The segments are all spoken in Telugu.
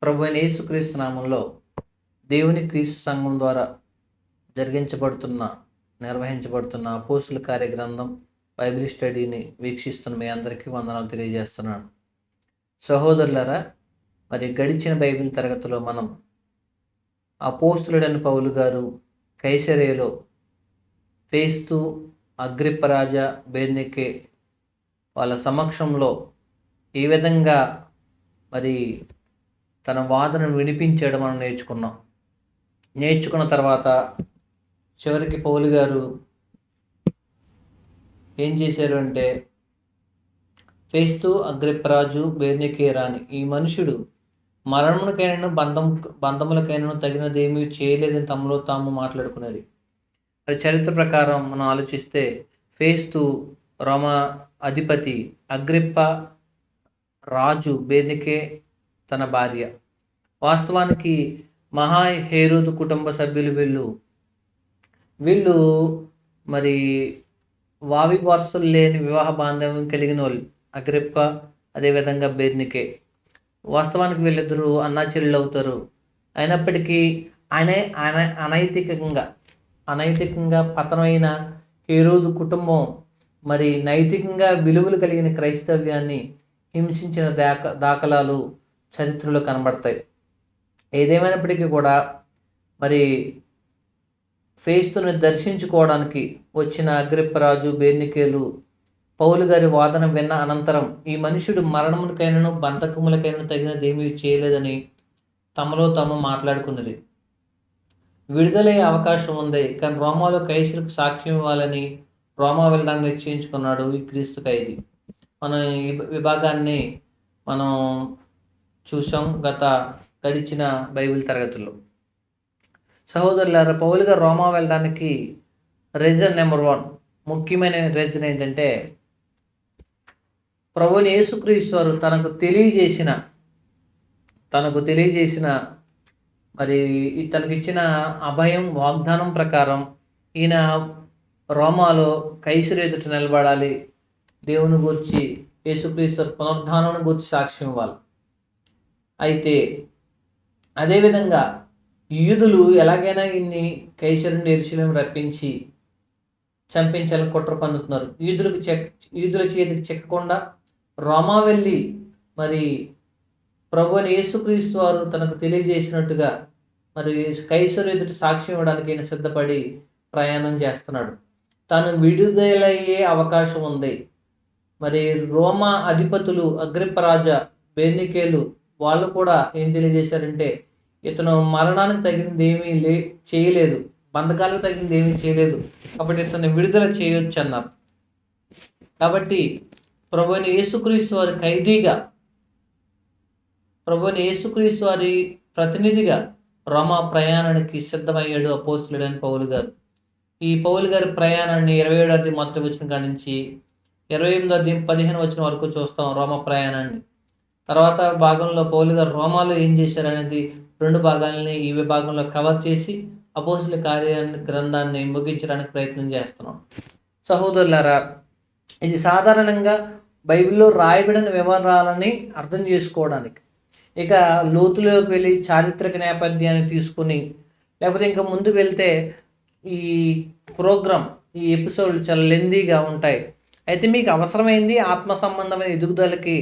ప్రభువైన యేసుక్రీస్తు నామంలో దేవుని క్రీస్తు సంఘం ద్వారా నిర్వహించబడుతున్న అపోస్తుల కార్యగ్రంథం బైబిల్ స్టడీని వీక్షిస్తున్న మీ అందరికీ వందనాలు తెలియజేస్తున్నాను. సహోదరులారా, మరి గడిచిన బైబిల్ తరగతిలో మనం అపోస్తులుడైన పౌలు గారు కైసరేలో ఫేస్తు, అగ్రిప్పరాజా, బెర్నీకే వాళ్ళ సమక్షంలో ఏ విధంగా మరి తన వాదనను వినిపించడం మనం నేర్చుకున్న తర్వాత చివరికి పౌలు గారు ఏం చేశారు అంటే, ఫేస్తు, అగ్రిప్పరాజు, బెర్నీకే రాని ఈ మనుషుడు మరణములకైనను బంధములకైనను తగినదేమీ చేయలేదని తమలో తాము మాట్లాడుకున్నారు. మరి చరిత్ర ప్రకారం మనం ఆలోచిస్తే ఫేస్తు రోమా అధిపతి, అగ్రిప్ప రాజు, బెర్నీకే తన భార్య. వాస్తవానికి మహా హేరోదు కుటుంబ సభ్యులు వీళ్ళు మరి వావి వారసులు లేని వివాహ బాంధవ్యం కలిగిన వాళ్ళు. అగ్రిప్ప, అదేవిధంగా బెర్నీకే. వాస్తవానికి వీళ్ళిద్దరూ అన్నా చెల్లెలు అవుతారు. అయినప్పటికీ అనైతికంగా పతనమైన హేరోదు కుటుంబం మరి నైతికంగా విలువలు కలిగిన క్రైస్తవ్యాన్ని హింసించిన దాఖలాలు చరిత్రలో కనబడతాయి. ఏదేమైనప్పటికీ కూడా మరి ఫేస్తుని దర్శించుకోవడానికి వచ్చిన అగ్రిప్పరాజు, బెర్నీకేలు పౌలు గారి వాదన విన్న అనంతరం ఈ మనుషుడు మరణములకైనను బంధకములకైనను తగినదేమీ చేయలేదని తమలో తాము మాట్లాడుకున్నది. విడుదలయ్యే అవకాశం ఉంది, కానీ రోమాలో కైసరుకు సాక్ష్యం ఇవ్వాలని రోమా వెళ్ళడానికి నిశ్చయించుకున్నాడు ఈ క్రీస్తు ఖైదీ. మనం ఈ విభాగాన్ని మనం చూసాం గడిచిన బైబిల్ తరగతుల్లో. సహోదరులారా, పౌలు గారు రోమా వెళ్ళడానికి రీజన్ నెంబర్ 1, ముఖ్యమైన రీజన్ ఏంటంటే, ప్రభువైన యేసుక్రీస్తు వారు తనకు తెలియజేసిన మరి తనకిచ్చిన అభయం, వాగ్దానం ప్రకారం ఈయన రోమాలో కైసరు ఎదుట నిలబడాలి, దేవుని గురించి, యేసుక్రీస్తు పునరుద్ధానం గురించి సాక్ష్యం ఇవ్వాలి. అయితే అదేవిధంగా యూదులు ఎలాగైనా ఇన్ని కైసరుని యెరూషలేము రప్పించి చంపించాలని కుట్ర పన్నుతున్నారు. యూదుల చేతికి చిక్కకుండా రోమా వెళ్ళి మరి ప్రభువైన యేసుక్రీస్తు వారు తనకు తెలియజేసినట్టుగా మరి కైసరు ఎదుట సాక్ష్యం ఇవ్వడానికి ఈయన సిద్ధపడి ప్రయాణం చేస్తున్నాడు. తాను విడుదలయ్యే అవకాశం ఉంది. మరి రోమా అధిపతులు అగ్రిప్పరాజా, బెర్నీకేలు వాళ్ళు కూడా ఏం తెలియజేశారంటే, ఇతను మరణానికి తగినది ఏమీ చేయలేదు, బంధకాలకు తగినది ఏమీ చేయలేదు, కాబట్టి ఇతను విడుదల చేయొచ్చు అన్నారు. కాబట్టి ప్రభువైన యేసుక్రీస్తు వారి ఖైదీగా, ప్రభువైన యేసుక్రీస్తు వారి ప్రతినిధిగా రోమా ప్రయాణానికి సిద్ధమయ్యాడు అపోస్తులుడైన పౌలు గారు. ఈ పౌలు గారి ప్రయాణాన్ని 27వ అధ్యాయం మొదటి వచనం కాడి నుంచి 28వ అధ్యాయం 15వ వచనం వరకు చూస్తాం రోమా ప్రయాణాన్ని. తర్వాత భాగంలో పౌలు గారు రోమాలో ఏం చేశారనేది 2 భాగాలని ఈ విభాగంలో కవర్ చేసి అపోస్తుల గ్రంథాన్ని ముగించడానికి ప్రయత్నం చేస్తున్నాం. సహోదరులారా, ఇది సాధారణంగా బైబిల్లో రాయబడిన వివరాలని అర్థం చేసుకోవడానికి. ఇక లోతులోకి వెళ్ళి చారిత్రక నేపథ్యాన్ని తీసుకుని, లేకపోతే ఇంకా ముందుకు వెళ్తే ఈ ఎపిసోడ్లు చాలా లెందీగా ఉంటాయి. అయితే మీకు అవసరమైంది ఆత్మ సంబంధమైన ఎదుగుదలకి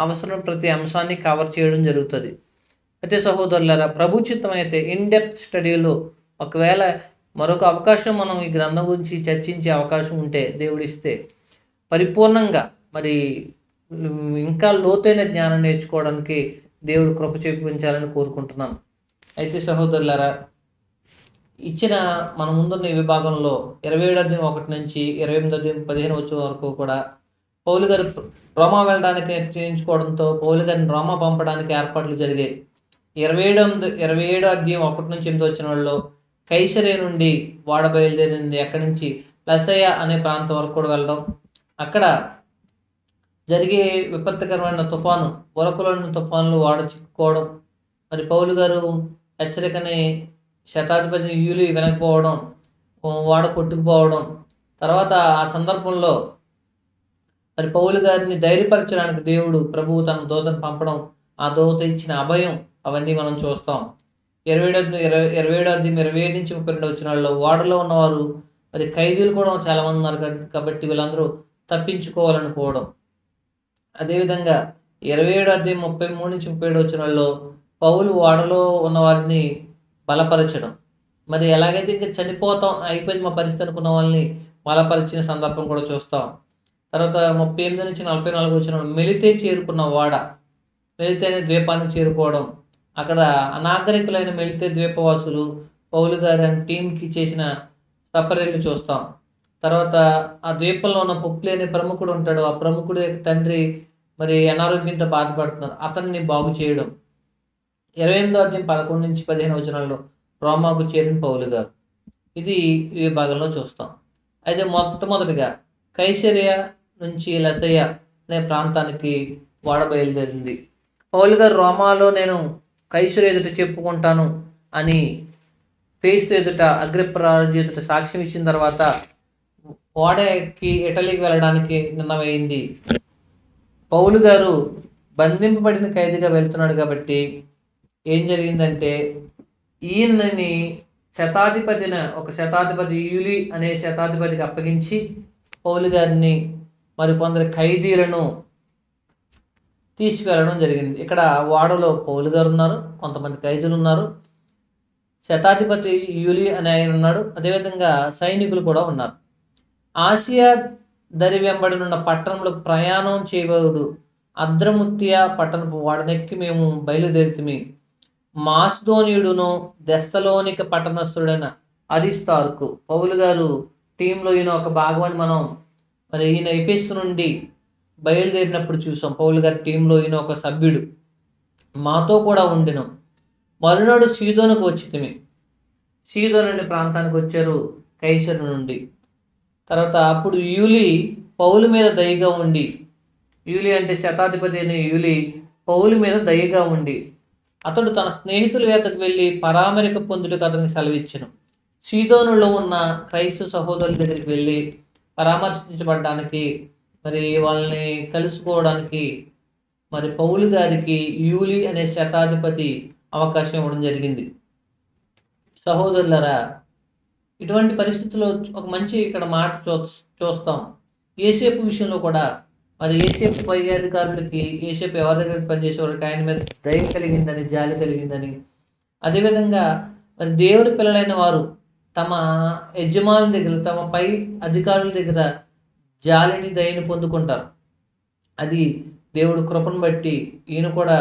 అవసరం ప్రతి అంశాన్ని కవర్ చేయడం జరుగుతుంది. అయితే సహోదరులారా, ప్రభుచిత్తం అయితే ఇన్డెప్త్ స్టడీలో ఒకవేళ మరొక అవకాశం మనం ఈ గ్రంథం గురించి చర్చించే అవకాశం ఉంటే, దేవుడిస్తే పరిపూర్ణంగా మరి ఇంకా లోతైన జ్ఞానం నేర్చుకోవడానికి దేవుడు కృప చూపించాలని కోరుకుంటున్నాను. అయితే సహోదరులారా, ఇచ్చిన మన ముందున్న ఈ విభాగంలో 27వ అధ్యాయం 1 నుంచి 28వ అధ్యాయం 15 వచ్చే వరకు కూడా పౌలు గారు రోమా వెళ్ళడానికి నిశ్చయించుకోవడంతో పౌలు గారిని రోమా పంపడానికి ఏర్పాట్లు జరిగాయి. 27వ అధ్యాయం 1 నుంచి 8 వచ్చిన వాళ్ళలో కైసరే నుండి వాడ బయలుదేరింది. అక్కడి నుంచి లసయ అనే ప్రాంతం వరకు కూడా వెళ్ళడం, అక్కడ జరిగే విపత్తుకరమైన తుఫాను, ఉరకలోని తుఫానులు వాడ చిక్కుకోవడం, మరి పౌలు గారు హెచ్చరికని శతాధిపతి యూలి వినకపోవడం, వాడ కొట్టుకుపోవడం, తర్వాత ఆ సందర్భంలో మరి పౌలు గారిని ధైర్యపరచడానికి దేవుడు ప్రభువు తన దూతను పంపడం, ఆ దూత ఇచ్చిన అభయం, అవన్నీ మనం చూస్తాం. 27 నుంచి 27 ఓడలో ఉన్నవారు మరి ఖైదీలు కూడా చాలామంది ఉన్నారు కాబట్టి వీళ్ళందరూ తప్పించుకోవాలనుకోవడం. అదేవిధంగా 27 అధ్యాయం 33 నుంచి 37 పౌలు ఓడలో ఉన్న వారిని బలపరచడం. మరి ఎలాగైతే ఇంక చనిపోతాం అయిపోయింది మా పరిస్థితి అనుకున్న వాళ్ళని బలపరిచిన సందర్భం కూడా చూస్తాం. తర్వాత 38 నుంచి 44 మెలితే చేరుకున్న ఓడ, మెలితే అనే ద్వీపానికి చేరుకోవడం. అక్కడ అనాగరికులైన మెలితే ద్వీపవాసులు పౌలు గారి టీంకి చేసిన సపర్యలు చూస్తాం. తర్వాత ఆ ద్వీపంలో ఉన్న పుప్లి అనే ప్రముఖుడు ఉంటాడు. ఆ ప్రముఖుడు యొక్క తండ్రి మరి అనారోగ్యంతో బాధపడుతున్నారు. అతన్ని బాగు చేయడం. 28 అధ్యాయం 11 నుంచి 15 రోమాకు చేరిన పౌలు గారు. ఇది ఈ విభాగంలో చూస్తాం. అయితే మొట్టమొదటిగా కైసరియా నుంచి లసయ అనే ప్రాంతానికి ఓడ బయలుదేరింది. పౌలు గారు రోమాలో నేను కైసరియా ఎదుట చెప్పుకుంటాను అని ఫేస్తు ఎదుట అగ్రిప్ప రాజు ఎదుట సాక్ష్యం ఇచ్చిన తర్వాత ఓడ ఎక్కి ఇటలీకి వెళ్ళడానికి నిర్ణయమైంది. పౌలు గారు బంధింపబడిన ఖైదీగా వెళ్తున్నాడు కాబట్టి ఏం జరిగిందంటే ఈయనని ఒక శతాధిపతి యూలి అనే శతాధిపతికి అప్పగించి పౌలు గారిని మరి కొందరు ఖైదీలను తీసుకువెళ్ళడం జరిగింది. ఇక్కడ ఓడలో పౌలు గారు ఉన్నారు, కొంతమంది ఖైదీలు ఉన్నారు, శతాధిపతి యూలి అనే ఆయన ఉన్నాడు, అదేవిధంగా సైనికులు కూడా ఉన్నారు. ఆసియా దరి వెంబడినున్న పట్టణంలోకి ప్రయాణం చేయబడు అద్రముత్తియా పట్టణపు ఓడనెక్కి మేము బయలుదేరితిమి. మాస్దోనియుడును దెస్సలోనిక పట్టణస్థుడైన అరిస్తార్కు పౌలు గారు టీంలో ఈయన ఒక భాగం అని మనం మరి ఈయన ఎఫెసు నుండి బయలుదేరినప్పుడు చూసాం. పౌలు గారి టీంలో ఈయన ఒక సభ్యుడు మాతో కూడా ఉండెను. మరునాడు సీదోనుకు వచ్చితిమి. సీదోను అనే ప్రాంతానికి వచ్చారు కైసరు నుండి. తర్వాత అప్పుడు యూలి పౌలు మీద దయగా ఉండి, యూలి అంటే శతాధిపతి అయిన యూలి పౌలు మీద దయగా ఉండి అతడు తన స్నేహితుల వద్దకు వెళ్ళి పరామరిక పొందుటకు అతనికి సెలవిచ్చెను. సీదోనులో ఉన్న క్రైస్తవ సహోదరుల దగ్గరికి వెళ్ళి పరామర్శించబడడానికి మరి వాళ్ళని కలుసుకోవడానికి మరి పౌలు గారికి యూలి అనే శతాధిపతి అవకాశం ఇవ్వడం జరిగింది. సహోదరులరా, ఇటువంటి పరిస్థితుల్లో ఒక మంచి ఇక్కడ మాట చూస్తాం. ఏసేపు విషయంలో కూడా మరి ఏసేపు పై అధికారులకి, ఏసేపు ఎవరి దగ్గర పనిచేసేవారికి ఆయన మీద దయ కలిగిందని, జాలి కలిగిందని, అదేవిధంగా మరి దేవుడి పిల్లలైన వారు తమ యజమానుల దగ్గర, తమ పై అధికారుల దగ్గర జాలిని, దయని పొందుకుంటారు. అది దేవుడు కృపను బట్టి ఈయన కూడా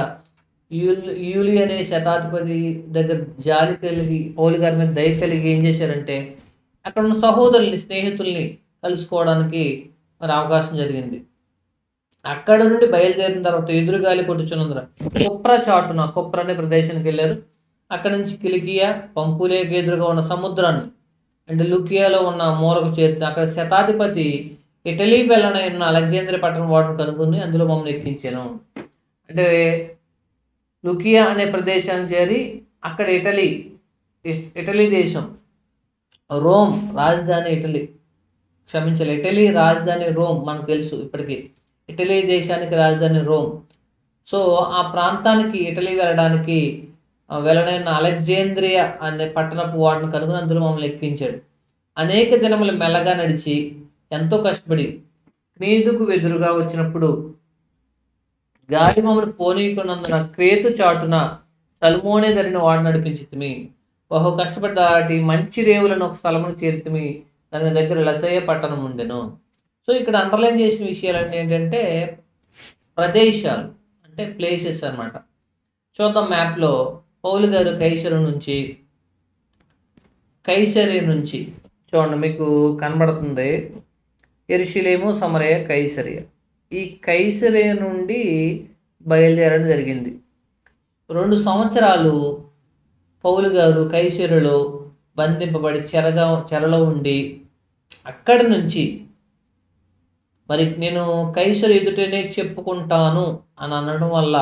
యూలి అనే శతాధిపతి దగ్గర జాలి కలిగి పౌలు గారి మీద దయ కలిగి ఏం చేశారంటే అక్కడ ఉన్న సహోదరుల్ని, స్నేహితుల్ని కలుసుకోవడానికి మరి అవకాశం జరిగింది. అక్కడ నుండి బయలుదేరిన తర్వాత ఎదురుగాలి కొట్టుచున్నందున కుప్ర అనే ప్రదేశానికి వెళ్ళారు. అక్కడ నుంచి కిలికియా, పంపులేకి ఎదురుగా ఉన్న సముద్రాన్ని అంటే లుకియాలో ఉన్న మూలకు చేర్చి అక్కడ శతాధిపతి ఇటలీ వెళ్ళనైన అలెగ్జాంద్రియా పట్టణం వాటిని కనుగొని అందులో మమ్మల్ని ఎక్కించాను. అంటే లుకియా అనే ప్రదేశాన్ని చేరి అక్కడ ఇటలీ దేశం, రోమ్ రాజధాని ఇటలీ రాజధాని రోమ్ మనకు తెలుసు ఇప్పటికీ. ఇటలీ దేశానికి రాజధాని రోమ్. సో ఆ ప్రాంతానికి ఇటలీ వెళ్ళనైన అలెగ్జాంద్రియా అనే పట్టణపు వాటిని కనుగొని అందులో మమ్మల్ని ఎక్కించాడు. అనేక దినములు మెల్లగా నడిచి ఎంతో కష్టపడి క్రీతుకు ఎదురుగా వచ్చినప్పుడు గాలి మమ్మల్ని పోనీకున్నందున క్రేతు చాటున సల్మోనే ధరిన వాడు నడిపించితిమి. బహు కష్టపడి దాటి మంచి రేవులను ఒక స్థలమును చేరితిమి. దాని దగ్గర లసయ పట్టణం ఉండెను. సో ఇక్కడ అండర్లైన్ చేసిన విషయాలు ఏంటంటే ప్రదేశాలు, అంటే ప్లేసెస్ అన్నమాట. చూద్దాం మ్యాప్లో. పౌలు గారు కైసరే నుంచి చూడండి, మీకు కనబడుతుంది యెరూషలేము, సమరయ, కైసరియా. ఈ కైసరియా నుండి బయలుదేరడం జరిగింది. 2 సంవత్సరాలు పౌలు గారు కైసరియలో బంధింపబడి చెరలో ఉండి అక్కడి నుంచి మరి నేను కైసరు ఎదుటనే చెప్పుకుంటాను అని అనడం వల్ల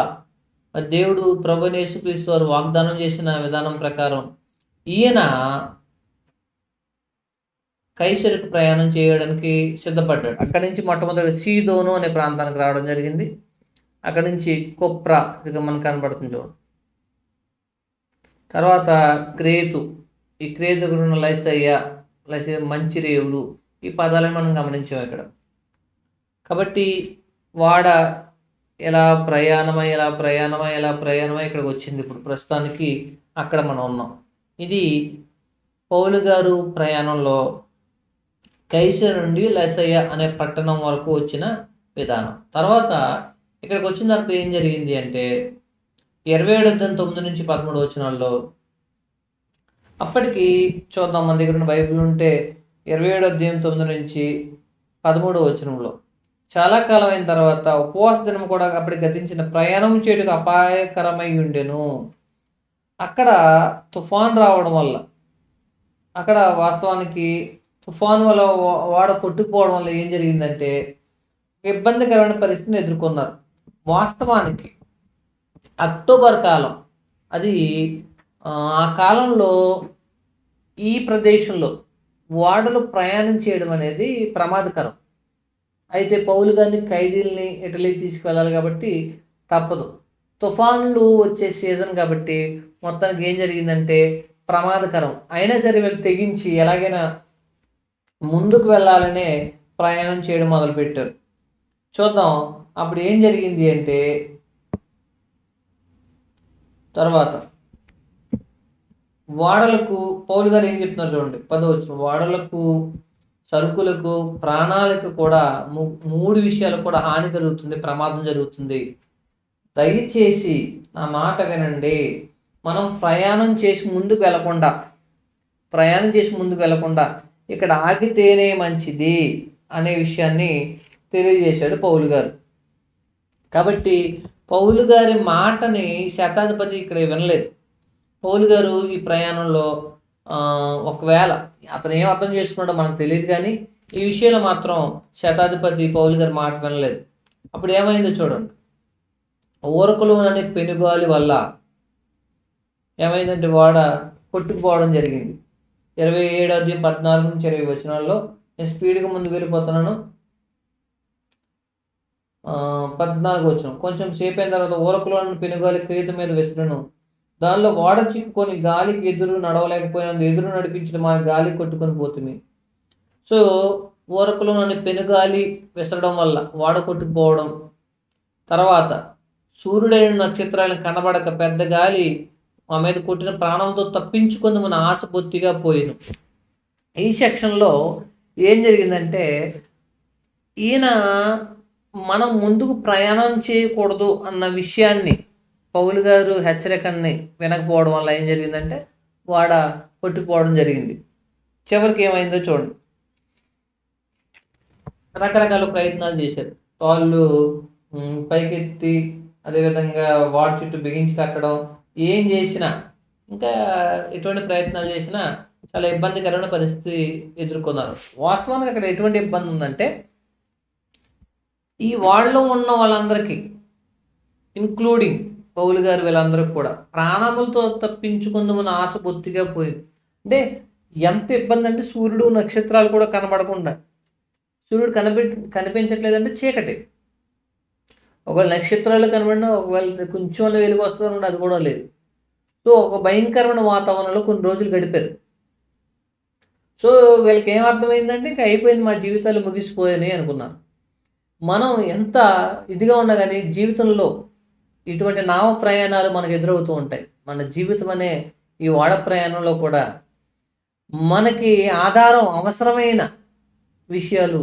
మరి దేవుడు ప్రభువైన యేసుక్రీస్తు వారు వాగ్దానం చేసిన విధానం ప్రకారం ఈయన కైసరుకు ప్రయాణం చేయడానికి సిద్ధపడ్డాడు. అక్కడి నుంచి మొట్టమొదటి సీదోను అనే ప్రాంతానికి రావడం జరిగింది. అక్కడి నుంచి కుప్ర, ఇక మనకు కనబడుతుంది చూడండి, తర్వాత క్రేతు, ఈ క్రేతు ఉన్న లైసయ్య, మంచి రేవులు, ఈ పదాలను మనం గమనించాం ఇక్కడ. కాబట్టి వాడ ఎలా ప్రయాణమై ఇక్కడికి వచ్చింది. ఇప్పుడు ప్రస్తుతానికి అక్కడ మనం ఉన్నాం. ఇది పౌలు గారు ప్రయాణంలో కైసర్ నుండి లైసయ్య అనే పట్టణం వరకు వచ్చిన విధానం. తర్వాత ఇక్కడికి వచ్చిన తర్వాత ఏం జరిగింది అంటే 27:9-13 అప్పటికి చూద్దాం, మన దగ్గర ఉన్న బైబిల్ ఉంటే 27:9-13 చాలా కాలం అయిన తర్వాత ఉపవాస దినం కూడా అప్పటికి గతించిన, ప్రయాణం చేయుటకు అపాయకరమై ఉండెను. అక్కడ తుఫాన్ రావడం వల్ల, అక్కడ వాస్తవానికి తుఫాను వల్ల వాడ కొట్టుకుపోవడం వల్ల ఏం జరిగిందంటే ఇబ్బందికరమైన పరిస్థితిని ఎదుర్కొన్నారు. వాస్తవానికి అక్టోబర్ కాలం అది. ఆ కాలంలో ఈ ప్రదేశంలో ఓడలు ప్రయాణం చేయడం అనేది ప్రమాదకరం. అయితే పౌలు గారిని ఖైదీల్ని ఇటలీ తీసుకువెళ్ళాలి కాబట్టి తప్పదు. తుఫాన్లు వచ్చే సీజన్ కాబట్టి మొత్తానికి ఏం జరిగిందంటే ప్రమాదకరం. అయినా సరే వీళ్ళు తెగించి ఎలాగైనా ముందుకు వెళ్ళాలనే ప్రయాణం చేయడం మొదలుపెట్టారు. చూద్దాం అప్పుడు ఏం జరిగింది అంటే, తర్వాత ఓడలకు పౌలు గారు ఏం చెప్తున్నారు చూడండి, 10వ ఓడలకు, సరుకులకు, ప్రాణాలకు కూడా 3 విషయాలు కూడా హాని కలుగుతుంది, ప్రమాదం జరుగుతుంది. దయచేసి నా మాట వినండి. మనం ప్రయాణం చేసి ముందుకు వెళ్లకుండా ఇక్కడ ఆగితేనే మంచిది అనే విషయాన్ని తెలియజేశాడు పౌలు గారు. కాబట్టి పౌలు గారి మాటని శతాధిపతి ఇక్కడ వినలేదు. పౌలు గారు ఈ ప్రయాణంలో ఒకవేళ అతను ఏం అర్థం చేసుకున్నాడో మనకు తెలియదు, కానీ ఈ విషయంలో మాత్రం శతాధిపతి పౌలు గారి మాట వినలేదు. అప్పుడు ఏమైందో చూడండి. ఊరకులు అనే పెనుగాలి వల్ల ఏమైందంటే వాడ కొట్టుకుపోవడం జరిగింది. 27:14-20 నేను స్పీడ్గా ముందు వెళ్ళిపోతున్నాను. 14 కొంచెం సేపు అయిన తర్వాత ఊరకులోని పెనుగాలి క్రేతు మీద విసిరెను. దానిలో ఓడ చిక్కుకొని గాలికి ఎదురు నడవలేకపోయినందు ఎదురు నడిపించిన మా గాలి కొట్టుకొని పోతుంది. సో ఊరకులోని పెనుగాలి విసరడం వల్ల ఓడ కొట్టుకుపోవడం, తర్వాత సూర్యుడైన నక్షత్రాలను కనబడక పెద్ద గాలి మా మీద కొట్టిన, ప్రాణంతో తప్పించుకొని మన ఆశ బొత్తిగా పోయిను. ఈ సెక్షన్లో ఏం జరిగిందంటే, ఈయన మనం ముందుకు ప్రయాణం చేయకూడదు అన్న విషయాన్ని పౌలు గారు హెచ్చరికని వినకపోవడం వల్ల ఏం జరిగిందంటే వాడ కొట్టుకుపోవడం జరిగింది. చివరికి ఏమైందో చూడండి. రకరకాల ప్రయత్నాలు చేశారు. వాళ్ళు పైకెత్తి, అదేవిధంగా వాడ చుట్టూ బిగించి కట్టడం, ఏం చేసినా, ఇంకా ఎటువంటి ప్రయత్నాలు చేసినా చాలా ఇబ్బందికరమైన పరిస్థితి ఎదుర్కొన్నారు. వాస్తవానికి అక్కడ ఎటువంటి ఇబ్బంది ఉందంటే, ఈ వాడలో ఉన్న వాళ్ళందరికీ, ఇంక్లూడింగ్ పౌలు గారు, వీళ్ళందరికీ కూడా ప్రాణములతో తప్పించుకుందామన్న ఆశ బొత్తిగా పోయింది. అంటే ఎంత ఇబ్బంది అంటే, సూర్యుడు నక్షత్రాలు కూడా కనబడకుండా, సూర్యుడు కనిపించట్లేదంటే చీకటి. ఒకవేళ నక్షత్రాలు కనబడినా, ఒకవేళ కొంచెం వెలుగు వస్తుందంటే అది కూడా లేదు. సో ఒక భయంకరమైన వాతావరణంలో కొన్ని రోజులు గడిపారు. సో వీళ్ళకి ఏం అర్థమైందంటే, ఇంకా అయిపోయింది, మా జీవితాలు ముగిసిపోయాయి అనుకున్నారు. మనం ఎంత ఇదిగా ఉన్నా కానీ జీవితంలో ఇటువంటి నావ ప్రయాణాలు మనకు ఎదురవుతూ ఉంటాయి. మన జీవితం అనే ఈ ఓడ ప్రయాణంలో కూడా మనకి ఆధారం, అవసరమైన విషయాలు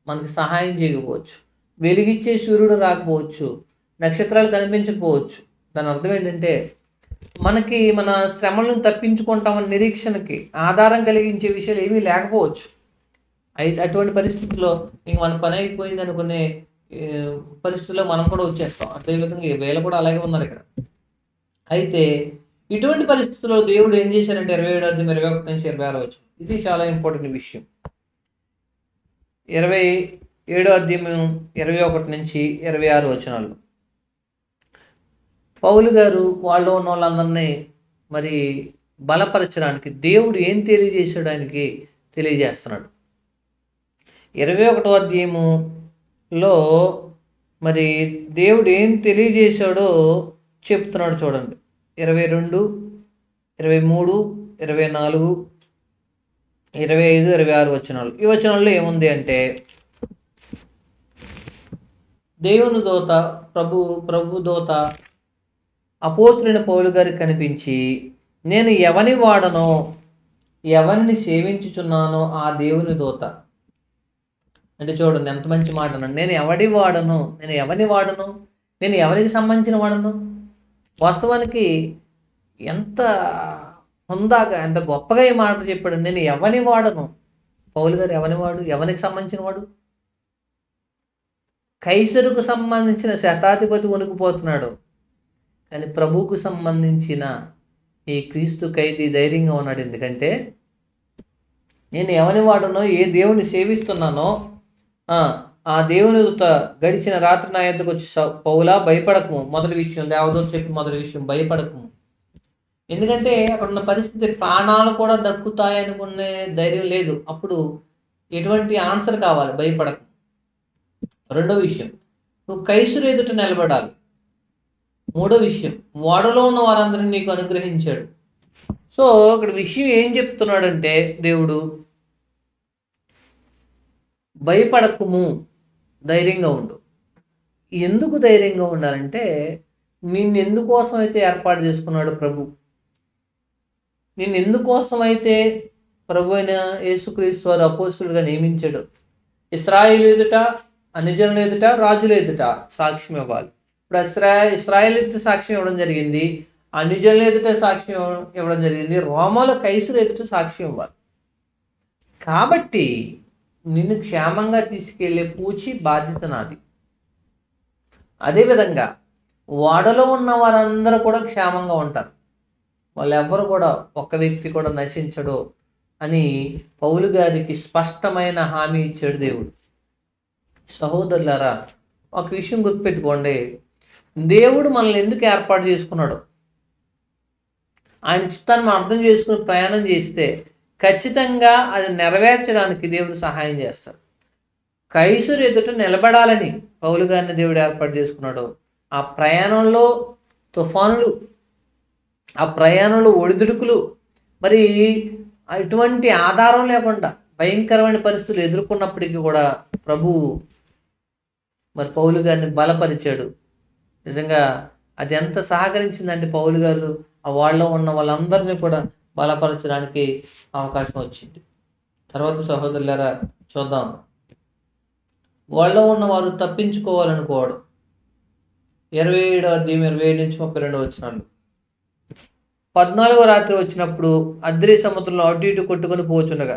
మనకి సహాయం చేయకపోవచ్చు. వెలిగిచ్చే సూర్యుడు రాకపోవచ్చు, నక్షత్రాలు కనిపించకపోవచ్చు. దాని అర్థం ఏంటంటే, మనకి మన శ్రమలను తప్పించుకుంటామన్న నిరీక్షణకి ఆధారం కలిగించే విషయాలు ఏమీ లేకపోవచ్చు. అయితే అటువంటి పరిస్థితుల్లో ఇంక మన పని అయిపోయింది అనుకునే పరిస్థితుల్లో మనం కూడా వచ్చేస్తాం. అదేవిధంగా వీళ్ళు కూడా అలాగే ఉన్నారు ఇక్కడ. అయితే ఇటువంటి పరిస్థితుల్లో దేవుడు ఏం చేశారంటే 27:21-26 ఇది చాలా ఇంపార్టెంట్ విషయం. 27:21-26 పౌలు గారు వాళ్ళు ఉన్న వాళ్ళందరినీ మరి బలపరచడానికి దేవుడు ఏం తెలియజేసడానికి తెలియజేస్తున్నాడు. 21వ మరి దేవుడు ఏం తెలియజేశాడో చెప్తున్నాడు చూడండి. 22, 23, 24, 25, 26 వచనాలు. ఈ వచనాల్లో ఏముంది అంటే, దేవుని దూత ప్రభు దూత అపోస్తలుడైన పౌలు గారికి కనిపించి, నేను ఎవని వాడనో, ఎవరిని సేవించుచున్నానో ఆ దేవుని దూత. అంటే చూడండి ఎంత మంచి మాట అన్నాడు. నేను ఎవరిని వాడను, నేను ఎవరికి సంబంధించిన వాడను. వాస్తవానికి ఎంత హుందాగా, ఎంత గొప్పగా ఈ మాట చెప్పాడు. నేను ఎవరిని వాడను. పౌలు గారు ఎవరికి సంబంధించిన వాడు? కైసరుకు సంబంధించిన శతాధిపతి వణికిపోతున్నాడు. కానీ ప్రభువుకు సంబంధించిన ఈ క్రీస్తు ఖైదీ ధైర్యంగా ఉన్నాడు. ఎందుకంటే నేను ఎవని వాడనో, ఏ దేవుని సేవిస్తున్నానో ఆ దేవుని దూత గడిచిన రాత్రి నా యొద్దకు వచ్చి, పౌలా భయపడకము. మొదటి విషయం, దేవదూత చెప్పి మొదటి విషయం, భయపడకము. ఎందుకంటే అక్కడ ఉన్న పరిస్థితి, ప్రాణాలు కూడా దక్కుతాయనుకునే ధైర్యం లేదు. అప్పుడు ఎటువంటి ఆన్సర్ కావాలి? భయపడకు. రెండో విషయం, నువ్వు కైసరు ఎదుట నిలబడాలి. మూడో విషయం, ఓడలో ఉన్న వారందరినీ నీకు అనుగ్రహించాడు. సో ఇక్కడ విషయం ఏం చెప్తున్నాడంటే, దేవుడు భయపడకుము, ధైర్యంగా ఉండు. ఎందుకు ధైర్యంగా ఉండాలంటే, నిన్ను ఎందుకోసం అయితే ఏర్పాటు చేసుకున్నాడు ప్రభు, నిన్ను ఎందుకోసం అయితే ప్రభు అయిన యేసుక్రీస్తు వారు అపోస్తలుడిగా నియమించాడు. ఇశ్రాయేలు ఎదుట, అన్యజనుల ఎదుట, రాజుల ఎదుట సాక్ష్యం ఇవ్వాలి. ఇప్పుడు ఇశ్రాయేలు ఎదుట సాక్ష్యం ఇవ్వడం జరిగింది, అన్యజనుల ఎదుట సాక్ష్యం ఇవ్వడం జరిగింది, రోమాలో కైసరు ఎదుట సాక్ష్యం ఇవ్వాలి. కాబట్టి నిన్ను క్షేమంగా తీసుకెళ్లే పూచి బాధ్యత నాది. అదేవిధంగా ఓడలో ఉన్న వారందరూ కూడా క్షేమంగా ఉంటారు. వాళ్ళెవ్వరు కూడా, ఒక్క వ్యక్తి కూడా నశించడు అని పౌలు గారికి స్పష్టమైన హామీ ఇచ్చాడు దేవుడు. సహోదరులారా, ఒక విషయం గుర్తుపెట్టుకోండి. దేవుడు మనల్ని ఎందుకు ఏర్పాటు చేసుకున్నాడు? ఆయన చిత్తాన్ని మనం అర్థం చేసుకుని ప్రయాణం చేస్తే ఖచ్చితంగా అది నెరవేర్చడానికి దేవుడు సహాయం చేస్తాడు. కైసరు ఎదుట నిలబడాలని పౌలు గారిని దేవుడు ఏర్పాటు చేసుకున్నాడు. ఆ ప్రయాణంలో తుఫానులు, ఆ ప్రయాణంలో ఒడిదుడుకులు, మరి ఎటువంటి ఆధారం లేకుండా భయంకరమైన పరిస్థితులు ఎదుర్కొన్నప్పటికీ కూడా ప్రభువు మరి పౌలు గారిని బలపరిచాడు. నిజంగా అది ఎంత సహకరించిందంటే, పౌలు గారు ఆ వాళ్ళలో ఉన్న వాళ్ళందరినీ కూడా బలపరచడానికి అవకాశం వచ్చింది. తర్వాత సహోదరులారా చూద్దాం, వాళ్ళలో ఉన్న వారు తప్పించుకోవాలనుకోవడం. 27వ అధ్యాయం 27 నుంచి 32 వచనాలు. 14వ రాత్రి వచ్చినప్పుడు అద్రి సముద్రంలో అటు ఇటు కొట్టుకొని పోచుండగా,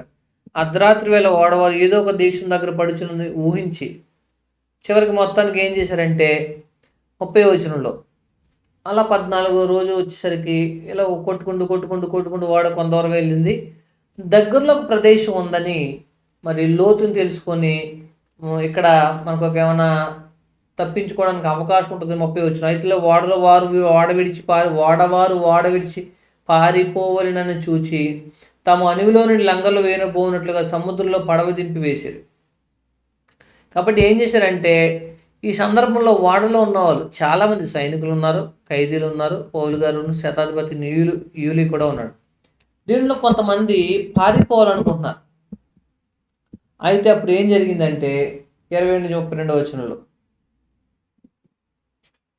అర్ధరాత్రి వేళ ఓడవారు ఏదో ఒక దేశం దగ్గర పడుచుని ఊహించి చివరికి మొత్తానికి ఏం చేశారంటే 30వ వచనంలో, అలా 14వ రోజు వచ్చేసరికి ఇలా కొట్టుకుంటూ ఓడ కొంతవరకు వెళ్ళింది. దగ్గరలో ఒక ప్రదేశం ఉందని మరి లోతుని తెలుసుకొని, ఇక్కడ మనకు ఏమైనా తప్పించుకోవడానికి అవకాశం ఉంటుంది 30 వచ్చిన. అయితే ఓడలో వారు ఓడ విడిచి పారిపోవాలని చూచి తాము అణివిలోని లంగర్లు వేయబోనట్లుగా సముద్రంలో పడవ దింపి వేశారు. కాబట్టి ఏం చేశారంటే, ఈ సందర్భంలో ఓడలో ఉన్నవాళ్ళు చాలామంది సైనికులు ఉన్నారు, ఖైదీలు ఉన్నారు, పౌలు గారు, శతాధిపతి యూలి కూడా ఉన్నాడు. దీనిలో కొంతమంది పారిపోవాలనుకుంటున్నారు. అయితే అప్పుడు ఏం జరిగిందంటే 28-32 వచనంలో,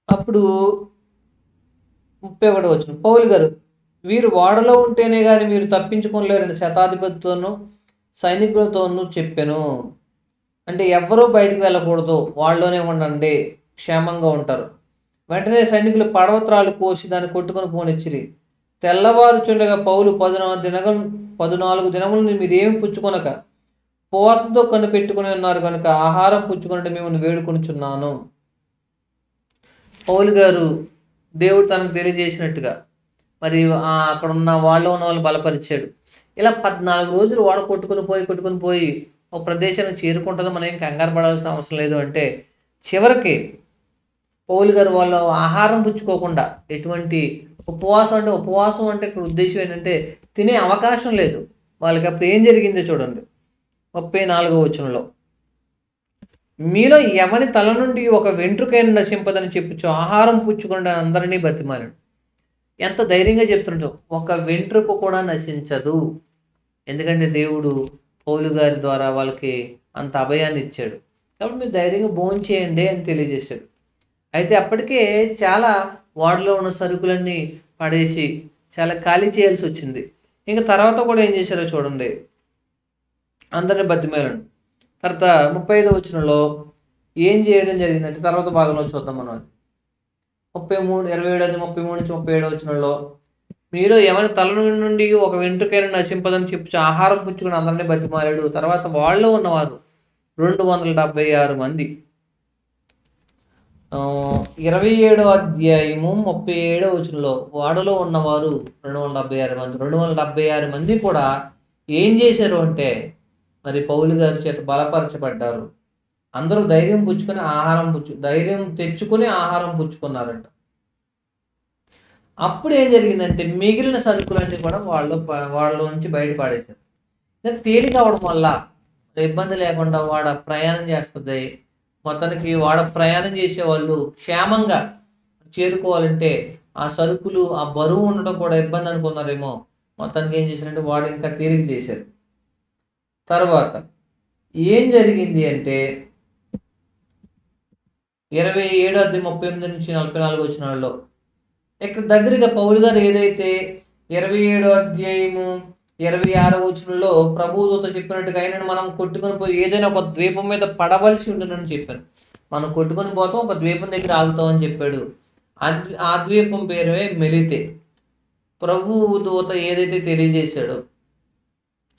అప్పుడు 31 వచనం, పౌలు గారు, వీరు ఓడలో ఉంటేనే కానీ మీరు తప్పించుకోలేరని శతాధిపతితోనూ సైనికులతోనూ చెప్పాను. అంటే ఎవ్వరూ బయటకు వెళ్ళకూడదు, వాళ్ళలోనే ఉండండి, క్షేమంగా ఉంటారు. వెంటనే సైనికులు పడవత్రాలు కోసి దాన్ని కొట్టుకొని పోనిచ్చిరి. తెల్లవారుచుండగా పౌలు 14 దినములను మీరేమి పుచ్చుకొనక ఉపవాసంతో కనిపెట్టుకుని ఉన్నారు కనుక ఆహారం పుచ్చుకున్నట్టు మిమ్మల్ని వేడుకొనిచున్నాను. పౌలు గారు దేవుడు తనకు తెలియజేసినట్టుగా మరి అక్కడ ఉన్న వాళ్ళు బలపరిచాడు. ఇలా 14 రోజులు వాడ కొట్టుకుని పోయి ఒక ప్రదేశానికి చేరుకుంటుందో మనం ఏం కంగారు పడాల్సిన అవసరం లేదు. అంటే చివరికి పౌలు గారు వాళ్ళు ఆహారం పుచ్చుకోకుండా, ఎటువంటి ఉపవాసం అంటే ఇక్కడ ఉద్దేశం ఏంటంటే తినే అవకాశం లేదు వాళ్ళకి. అప్పుడు ఏం జరిగిందో చూడండి 34వ వచనంలో, మీలో ఎవని తల నుండి ఒక వెంట్రుకైనా నశింపదని చెప్పుచు ఆహారం పుచ్చుకుండా అందరినీ బతిమాలాడు. ఎంత ధైర్యంగా చెప్తుంటాం, ఒక వెంట్రుక కూడా నశించదు. ఎందుకంటే దేవుడు పౌలు గారి ద్వారా వాళ్ళకి అంత అభయాన్ని ఇచ్చాడు. కాబట్టి మీరు ధైర్యంగా భోంచేయండి అని తెలియజేశాడు. అయితే అప్పటికే చాలా వాడలో ఉన్న సరుకులన్నీ పడేసి చాలా ఖాళీ చేయాల్సి వచ్చింది. ఇంక తర్వాత కూడా ఏం చేశారో చూడండి. అందరిని బతిమాలను. తర్వాత 35వ వచనంలో ఏం చేయడం జరిగిందంటే, తర్వాత భాగంలో చూద్దాం మనం అది. 33, 27, 33 నుంచి 37 వచనంలో, మీలో ఎవరి తల నుండి ఒక వెంట్రుకైనా నశింపదని చెప్పి ఆహారం పుచ్చుకుని అందరినీ బతిమాలాడు. తర్వాత వాళ్ళు ఉన్నవారు 276 మంది. 27వ అధ్యాయము 37వ వచనంలో వాడలో ఉన్నవారు 276 మంది. 276 మంది కూడా ఏం చేశారు అంటే, మరి పౌలు గారి చేత బలపరచబడ్డారు. అందరూ ధైర్యం తెచ్చుకొని ఆహారం పుచ్చుకున్నారంట. అప్పుడు ఏం జరిగిందంటే, మిగిలిన సరుకులన్నీ కూడా వాళ్ళ నుంచి బయటపడేశారు. తేలిక అవడం వల్ల ఇబ్బంది లేకుండా వాడ ప్రయాణం చేస్తుంది. మొత్తానికి వాడ ప్రయాణం చేసేవాళ్ళు క్షేమంగా చేరుకోవాలంటే ఆ సరుకులు, ఆ బరువు ఉండడం కూడా ఇబ్బంది అనుకున్నారేమో. మొత్తానికి ఏం చేశారంటే వాడు ఇంకా తేలిక చేశారు. తర్వాత ఏం జరిగింది అంటే, 27:38 నుంచి 44 వచనాల్లో ఇక్కడ దగ్గరగా పౌలు గారు ఏదైతే 27వ అధ్యాయము 26వ వచనంలో ప్రభువు దూత చెప్పినట్టుగా ఆయనను మనం కొట్టుకొని పోయి ఏదైనా ఒక ద్వీపం మీద పడవలసి ఉంటుందని చెప్పారు. మనం కొట్టుకొని పోతాం, ఒక ద్వీపం దగ్గర ఆగుతాం అని చెప్పాడు. ఆ ద్వీపం పేరే మెలితే. ప్రభువు దూత ఏదైతే తెలియజేశాడో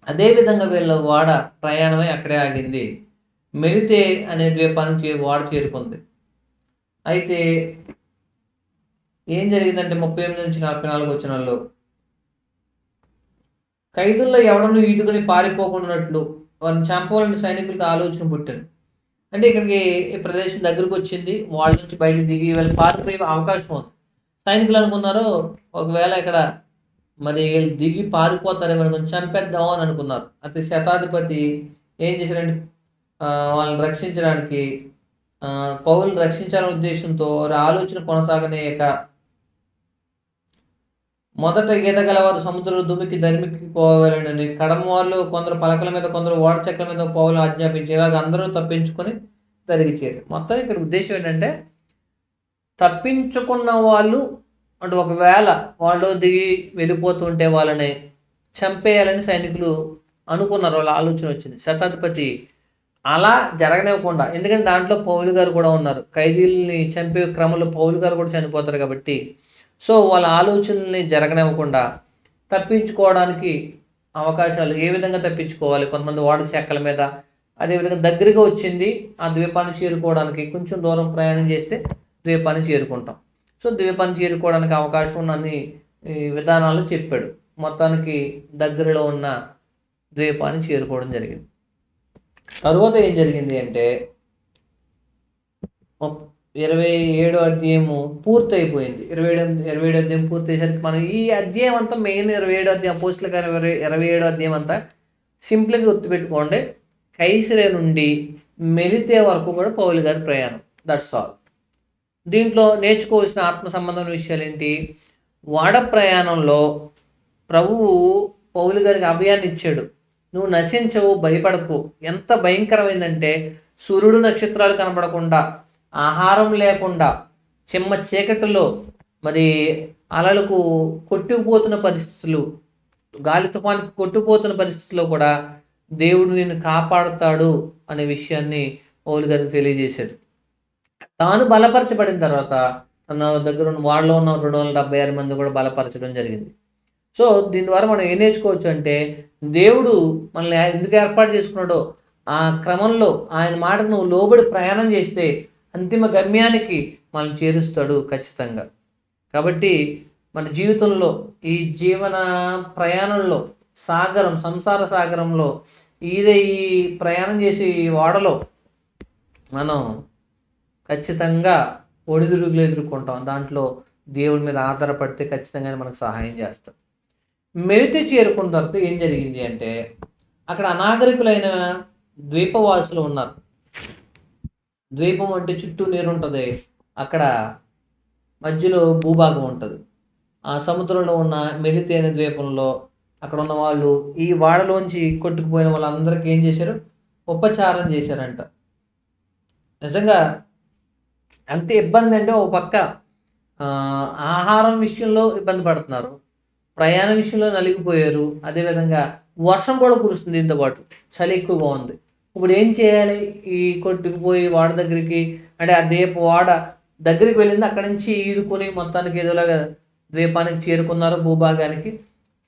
అదేవిధంగా వీళ్ళ వాడ ప్రయాణమై అక్కడే ఆగింది. మెలితే అనే ద్వీపానికి వాడ చేరుకుంది. అయితే ఏం జరిగిందంటే 38 నుంచి 44 వచనాల్లో, ఖైదుల్లో ఎవడను ఈదుకొని పారిపోకున్నట్లు వారిని చంపవాలని సైనికులకు ఆలోచన పుట్టారు. అంటే ఇక్కడికి ఈ ప్రదేశం దగ్గరకు వచ్చింది, వాళ్ళ నుంచి బయటకు దిగి వీళ్ళు పారిపోయే అవకాశం ఉంది. సైనికులు అనుకున్నారు ఒకవేళ ఇక్కడ మరి వీళ్ళు దిగి పారిపోతారేమో అనుకుని చంపేద్దాం అని అనుకున్నారు. అయితే శతాధిపతి ఏం చేశారంటే వాళ్ళని రక్షించడానికి పౌలుని రక్షించాలనే ఉద్దేశంతో ఆలోచన కొనసాగనేయక మొదట ఈత గలవారు సముద్రంలో దుమికి పోవాలని కడమ వాళ్ళు కొందరు పలకల మీద, కొందరు ఓడ చెక్కల మీద పౌలు ఆజ్ఞాపించి ఇలాగ అందరూ తప్పించుకొని తిరిగి చేరు. మొత్తం ఇక్కడ ఉద్దేశం ఏంటంటే, తప్పించుకున్న వాళ్ళు అంటే ఒకవేళ వాళ్ళు దిగి వెళ్ళిపోతుంటే వాళ్ళని చంపేయాలని సైనికులు అనుకున్నారు. వాళ్ళ ఆలోచన వచ్చింది. శతాధిపతి అలా జరగనివ్వకుండా, ఎందుకంటే దాంట్లో పౌలు గారు కూడా ఉన్నారు. ఖైదీల్ని చంపే క్రమంలో పౌలు గారు కూడా చనిపోతారు కాబట్టి, సో వాళ్ళ ఆలోచనల్ని జరగనివ్వకుండా తప్పించుకోవడానికి అవకాశాలు ఏ విధంగా తప్పించుకోవాలి, కొంతమంది ఓడ చెక్కల మీద, అదేవిధంగా దగ్గరగా వచ్చింది ఆ ద్వీపాన్ని చేరుకోవడానికి కొంచెం దూరం ప్రయాణం చేస్తే ద్వీపాన్ని చేరుకుంటాం. సో ద్వీపాన్ని చేరుకోవడానికి అవకాశం ఉన్నన్ని విధానాలు చెప్పాడు. మొత్తానికి దగ్గరలో ఉన్న ద్వీపాన్ని చేరుకోవడం జరిగింది. తరువాత ఏం జరిగింది అంటే 27వ అధ్యాయము పూర్తయిపోయింది. 27వ అధ్యాయం పూర్తయ్యేసరికి మనం ఈ అధ్యాయం అంతా మెయిన్ 27వ అధ్యాయం అపోస్తలుల కార్యం 27వ అధ్యాయం అంతా సింపుల్గా గుర్తుపెట్టుకోండి. కైసరే నుండి మెలితే వరకు కూడా పౌలు గారి ప్రయాణం. That's all. దీంట్లో నేర్చుకోవాల్సిన ఆత్మ సంబంధమైన విషయాలు ఏంటి? వాడ ప్రయాణంలో ప్రభువు పౌలు గారికి అభయాన్ని ఇచ్చాడు. నువ్వు నశించవు, భయపడకు. ఎంత భయంకరమైందంటే, సూర్యుడు నక్షత్రాలు కనపడకుండా, ఆహారం లేకుండా, చిమ్మ చీకటిలో, మరి అలలకు కొట్టుకుపోతున్న పరిస్థితులు, గాలి తుఫానికి కొట్టుకుపోతున్న పరిస్థితుల్లో కూడా దేవుడు నిన్ను కాపాడుతాడు అనే విషయాన్ని పౌలు గారికి తెలియజేశాడు. తాను బలపరచబడిన తర్వాత తన దగ్గర ఉన్న వాళ్ళలో ఉన్న 276 మంది కూడా బలపరచడం జరిగింది. సో దీని ద్వారా మనం ఏం నేర్చుకోవచ్చు అంటే, దేవుడు మనల్ని ఎందుకు ఏర్పాటు చేసుకున్నాడో ఆ క్రమంలో ఆయన మాటకు నువ్వు లోబడి ప్రయాణం చేస్తే అంతిమ గమ్యానికి మనల్ని చేరుస్తాడు ఖచ్చితంగా. కాబట్టి మన జీవితంలో ఈ జీవన ప్రయాణంలో సంసార సాగరంలో ఈ ప్రయాణం చేసే ఈ ఓడలో మనం ఖచ్చితంగా ఒడిదుడుకులు ఎదుర్కొంటాం. దాంట్లో దేవుడి మీద ఆధారపడితే ఖచ్చితంగా మనకు సహాయం చేస్తాం. మెలితే చేరుకున్న తర్వాత ఏం జరిగింది అంటే, అక్కడ అనాగరికులైన ద్వీపవాసులు ఉన్నారు. ద్వీపం అంటే చుట్టూ నీరు ఉంటుంది, అక్కడ మధ్యలో భూభాగం ఉంటుంది. ఆ సముద్రంలో ఉన్న మెలితే అనే ద్వీపంలో అక్కడ ఉన్న వాళ్ళు ఈ వాడలోంచి కొట్టుకుపోయిన వాళ్ళందరికీ ఏం చేశారు? ఉపచారం చేశారంట. నిజంగా ఎంత ఇబ్బంది అంటే ఓ పక్క ఆహారం విషయంలో ఇబ్బంది పడుతున్నారు. ప్రయాణ విషయంలో నలిగిపోయారు. అదేవిధంగా వర్షం కూడా కురుస్తుంది దీంతో పాటు. చలి ఎక్కువగా ఉంది. ఇప్పుడు ఏం చేయాలి? ఈ కొట్టుకుపోయి వాడ దగ్గరికి అంటే ఆ ద్వీప వాడ దగ్గరికి వెళ్ళింది. అక్కడి నుంచి ఈదుకొని మొత్తానికి ఏదోలాగా ద్వీపానికి చేరుకున్నారు భూభాగానికి.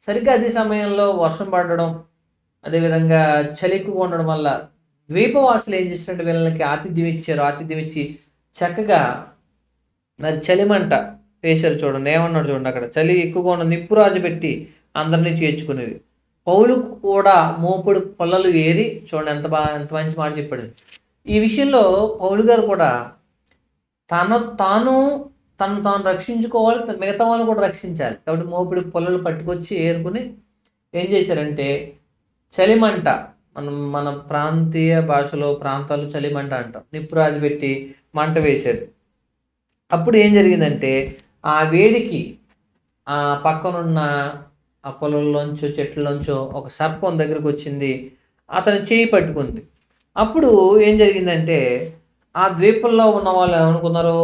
సరిగ్గా అదే సమయంలో వర్షం పడడం, అదేవిధంగా చలి ఎక్కువగా ఉండడం వల్ల ద్వీపవాసులు ఏం చేశారంటే వీళ్ళకి ఆతిథ్యం ఇచ్చారు. ఆతిథ్యం ఇచ్చి చక్కగా మరి చలిమంట వేశారు చూడండి. ఏమన్నాడు చూడండి అక్కడ. చలి ఎక్కువగా ఉన్న నిప్పు రాజుపెట్టి అందరిని చేర్చుకునేవి. పౌలు కూడా మోపుడు పుల్లలు ఏరి చూడండి ఎంత మంచి మాట చెప్పాడు. ఈ విషయంలో పౌలు గారు కూడా తాను తను తాను రక్షించుకోవాలి, మిగతా వాళ్ళని కూడా రక్షించాలి. కాబట్టి మోపుడు పుల్లలు పట్టుకొచ్చి ఏరుకుని ఏం చేశారంటే చలిమంట, మన ప్రాంతీయ భాషలో ప్రాంతాలు చలిమంట అంటాం. నిప్పు రాజు పెట్టి మంట వేశాడు. అప్పుడు ఏం జరిగిందంటే ఆ వేడికి ఆ పక్కనున్న ఆ పొలంలోంచో చెట్లలోంచో ఒక సర్పం దగ్గరకు వచ్చింది. అతని చేయి పట్టుకుంది. అప్పుడు ఏం జరిగిందంటే ఆ ద్వీపంలో ఉన్న వాళ్ళు ఏమనుకున్నారు?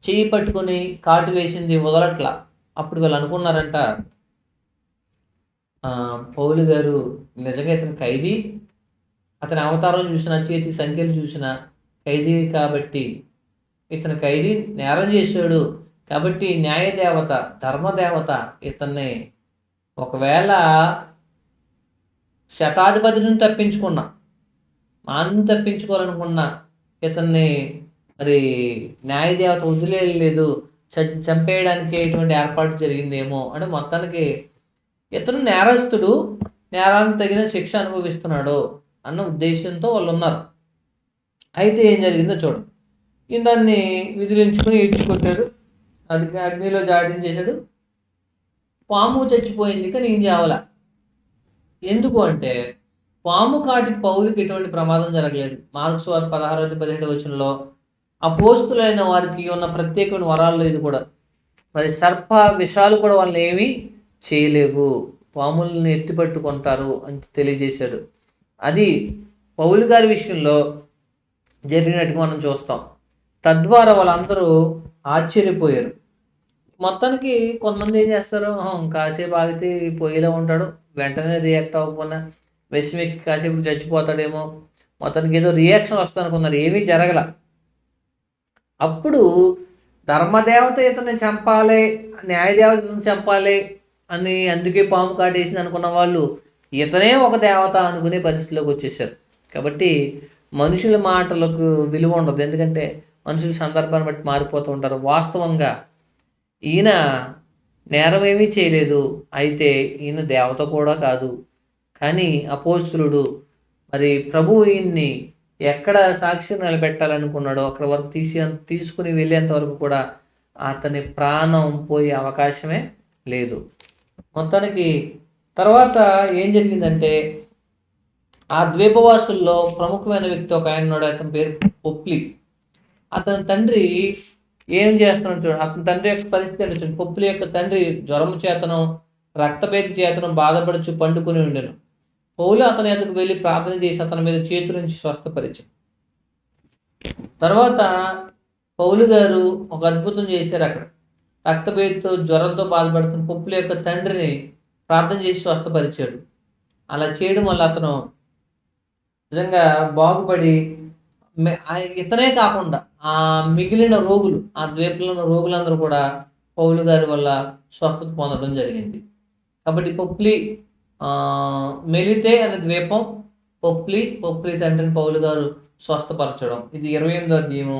చెయ్యి పట్టుకొని కాటు వేసింది వదలట్లా. అప్పుడు వీళ్ళు అనుకున్నారంట, పౌలు గారు నిజంగా ఇతను ఖైదీ, అతని అవతారం చూసిన, చేతికి సంఖ్యలు చూసిన ఖైదీ కాబట్టి, ఇతను ఖైదీ నేరం చేశాడు కాబట్టి న్యాయదేవత, ధర్మదేవత ఇతన్ని ఒకవేళ శతాధిపతిని తప్పించుకున్నా, మాను తప్పించుకోవాలనుకున్నా ఇతన్ని మరి న్యాయదేవత వదిలేదు, చంపేయడానికి ఎటువంటి ఏర్పాటు జరిగిందేమో అని మొత్తానికి ఇతను నేరస్తుడు, నేరానికి తగిన శిక్ష అనుభవిస్తున్నాడు అన్న ఉద్దేశంతో వాళ్ళు ఉన్నారు. అయితే ఏం జరిగిందో చూడండి. దాన్ని విదిలించుకొని ఈడ్చుకొట్టాడు. అది అగ్నిలో జాడించేశాడు. పాము చచ్చిపోయింది కానీ ఏం చావల. ఎందుకు అంటే పాము కాటి పౌలుకి ఎటువంటి ప్రమాదం జరగలేదు. మార్కు సువార్త 16-17 వచనంలో అపోస్తులైన వారికి ఉన్న ప్రత్యేకమైన వరాల్లో ఇది కూడా. మరి సర్ప విషాలు కూడా వాళ్ళని ఏమీ చేయలేవు, పాములను ఎత్తిపట్టుకుంటారు అని తెలియజేశాడు. అది పౌలు గారి విషయంలో జరిగినట్టుగా మనం చూస్తాం. తద్వారా వాళ్ళందరూ ఆశ్చర్యపోయారు. మొత్తానికి కొంతమంది ఏం చేస్తారు, కాసేపు ఆగితే పోయేలా ఉంటాడు, వెంటనే రియాక్ట్ అవ్వకపోయినా విషమెక్కి కాసేపు చచ్చిపోతాడేమో, మొత్తానికి ఏదో రియాక్షన్ వస్తుంది అనుకున్నారు. ఏమీ జరగల. అప్పుడు ధర్మదేవత ఇతన్ని చంపాలి, న్యాయదేవత ఇతను చంపాలి అని అందుకే పాము కాటేసింది అనుకున్న వాళ్ళు ఇతనే ఒక దేవత అనుకునే పరిస్థితిలోకి వచ్చేసారు. కాబట్టి మనుషుల మాటలకు విలువ ఉండదు. ఎందుకంటే మనుషుల సందర్భాన్ని బట్టి మారిపోతూ ఉంటారు. వాస్తవంగా ఈయన నేరం ఏమీ చేయలేదు, అయితే ఈయన దేవత కూడా కాదు. కానీ అపోస్తులుడు మరి ప్రభువు ఈయన్ని ఎక్కడ సాక్షి నిలబెట్టాలనుకున్నాడో అక్కడ వరకు తీసుకుని వెళ్ళేంత వరకు కూడా అతని ప్రాణం పోయే అవకాశమే లేదు. మొత్తానికి తర్వాత ఏం జరిగిందంటే ఆ ద్వీపవాసుల్లో ప్రముఖమైన వ్యక్తి ఒక ఆయన ఉన్నాడు. అతని పేరు పొప్లి. అతని తండ్రి ఏం చేస్తున్నాడు చూడండి. అతని తండ్రి యొక్క పరిస్థితి అంటే చూడండి. పొప్లి యొక్క తండ్రి జ్వరం చేతను రక్తభేది చేతను బాధపడుచు పండుకొని ఉండెను. పౌలు అతని ఎదుకు వెళ్ళి ప్రార్థన చేసి అతని మీద చేతుల నుంచి స్వస్థపరిచాడు. తర్వాత పౌలు గారు ఒక అద్భుతం చేశారు. అక్కడ రక్తభేదితో జ్వరంతో బాధపడుతున్న పొప్లి యొక్క తండ్రిని ప్రార్థన చేసి స్వస్థపరిచాడు. అలా చేయడం వల్ల అతను నిజంగా బాగుపడి ఇతనే కాకుండా ఆ మిగిలిన రోగులు, ఆ ద్వీపంలో ఉన్న రోగులందరూ కూడా పౌలు గారి వల్ల స్వస్థత పొందడం జరిగింది. కాబట్టి పొప్లి మెలితే అనే ద్వీపం, పొప్లి తండ్రిని పౌలు గారు స్వస్థపరచడం. ఇది 28వ అధ్యాయం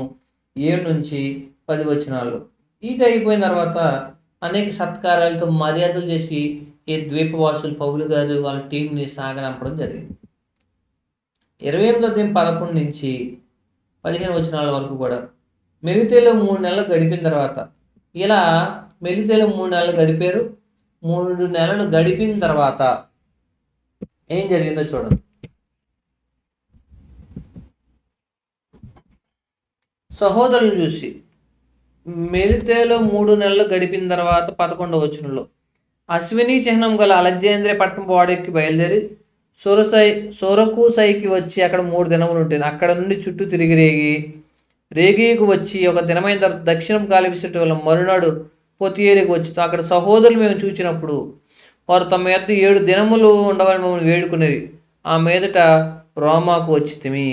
7-10 వచనాలు. ఇది అయిపోయిన తర్వాత అనేక సత్కారాలతో మర్యాదలు చేసి ఈ ద్వీపవాసులు పౌలు గారు వాళ్ళ టీంని సాగనంపడం జరిగింది. 28వ అధ్యాయం 11-15 వచనాల వరకు కూడా మెలితేలో 3 నెలలు గడిపిన తర్వాత, ఇలా మెలితేలో 3 నెలలు గడిపారు. 3 నెలలు గడిపిన తర్వాత ఏం జరిగిందో చూడండి. సహోదరులను చూసి మెలితేలో 3 నెలలు గడిపిన తర్వాత 11వ వచనంలో అశ్విని చిహ్నం గల అలెగ్జాంద్రియ పట్టణం ఓడెక్కి బయలుదేరి సొరకూసైకి వచ్చి అక్కడ 3 దినములు ఉంటుంది. అక్కడ నుండి చుట్టూ తిరిగి రేగీకు వచ్చి ఒక దినమైన తర్వాత దక్షిణం గాలి విసట వల్ల మరునాడు పొతియేలికి వచ్చి అక్కడ సహోదరులు మేము చూచినప్పుడు వారు తమ యొద్ద 7 దినములు ఉండవని మమ్మల్ని వేడుకునేది. ఆ మీదట రోమాకు వచ్చితిమి.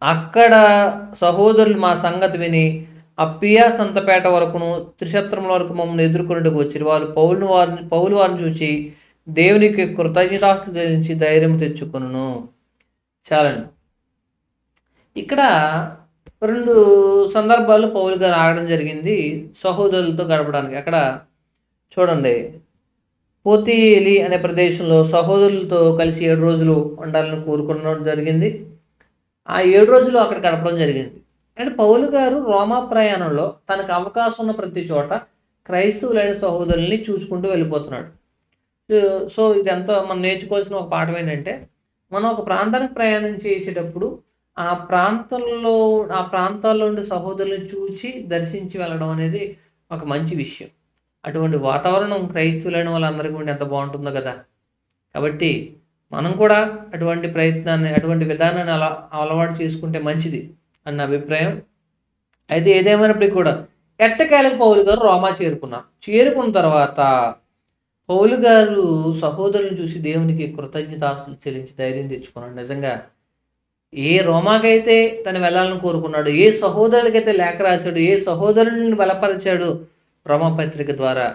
అక్కడ సహోదరులు మా సంగతి విని అప్పియా సంతపేట వరకును త్రిశత్రముల వరకు మమ్మల్ని ఎదుర్కొనేందుకు వచ్చి వారు పౌలు వారిని చూసి దేవునికి కృతజ్ఞతాస్తులు చెల్లించి ధైర్యం తెచ్చుకొనును. చాలండి. ఇక్కడ 2 సందర్భాల్లో పౌలు గారు ఆగడం జరిగింది సహోదరులతో గడపడానికి. అక్కడ చూడండి, పోతీలి అనే ప్రదేశంలో సహోదరులతో కలిసి 7 రోజులు ఉండాలని కోరుకోవడం జరిగింది. ఆ 7 రోజులు అక్కడ గడపడం జరిగింది. అండ్ పౌలు గారు రోమా ప్రయాణంలో తనకు అవకాశం ఉన్న ప్రతి చోట క్రైస్తవులైన సహోదరుల్ని చూసుకుంటూ వెళ్ళిపోతున్నాడు. సో ఇదంతా మనం నేర్చుకోవాల్సిన ఒక పాఠం ఏంటంటే, మనం ఒక ప్రాంతానికి ప్రయాణం చేసేటప్పుడు ఆ ప్రాంతాల్లో ఉండే సహోదరులను చూసి దర్శించి వెళ్ళడం అనేది ఒక మంచి విషయం. అటువంటి వాతావరణం క్రైస్తవులైన వాళ్ళందరికీ ఉండి ఎంత బాగుంటుందో కదా. కాబట్టి మనం కూడా అటువంటి విధానాన్ని అలవాటు చేసుకుంటే మంచిది అన్న అభిప్రాయం. అయితే ఏదేమైనప్పటికీ కూడా ఎట్టకేలకు పౌలు గారు రోమా చేరుకున్న తర్వాత పౌలు గారు సహోదరులను చూసి దేవునికి కృతజ్ఞతాస్తులు చెల్లించి ధైర్యం తెచ్చుకున్నాడు. నిజంగా ఏ రోమాకైతే తను వెళ్ళాలని కోరుకున్నాడు, ఏ సహోదరులకైతే లేఖ రాశాడు, ఏ సహోదరులను బలపరిచాడు రోమా పత్రిక ద్వారా,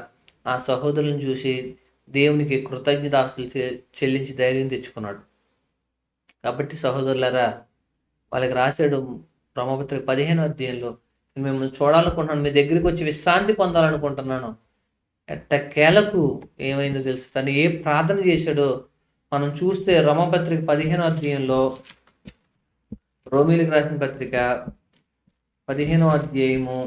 ఆ సహోదరులను చూసి దేవునికి కృతజ్ఞతాస్తులు చెల్లించి ధైర్యం తెచ్చుకున్నాడు. కాబట్టి సహోదరులారా, వాళ్ళకి రాశాడు రోమాపత్రిక 15వ అధ్యాయంలో, నేను మిమ్మల్ని చూడాలనుకుంటున్నాను, మీ దగ్గరికి వచ్చి విశ్రాంతి పొందాలనుకుంటున్నాను. ఎట్టకేలకు ఏమైందో తెలుసు. తను ఏ ప్రార్థన చేశాడో మనం చూస్తే రోమాపత్రిక 15వ అధ్యాయంలో, రోమీలకు రాసిన పత్రిక 15వ అధ్యాయము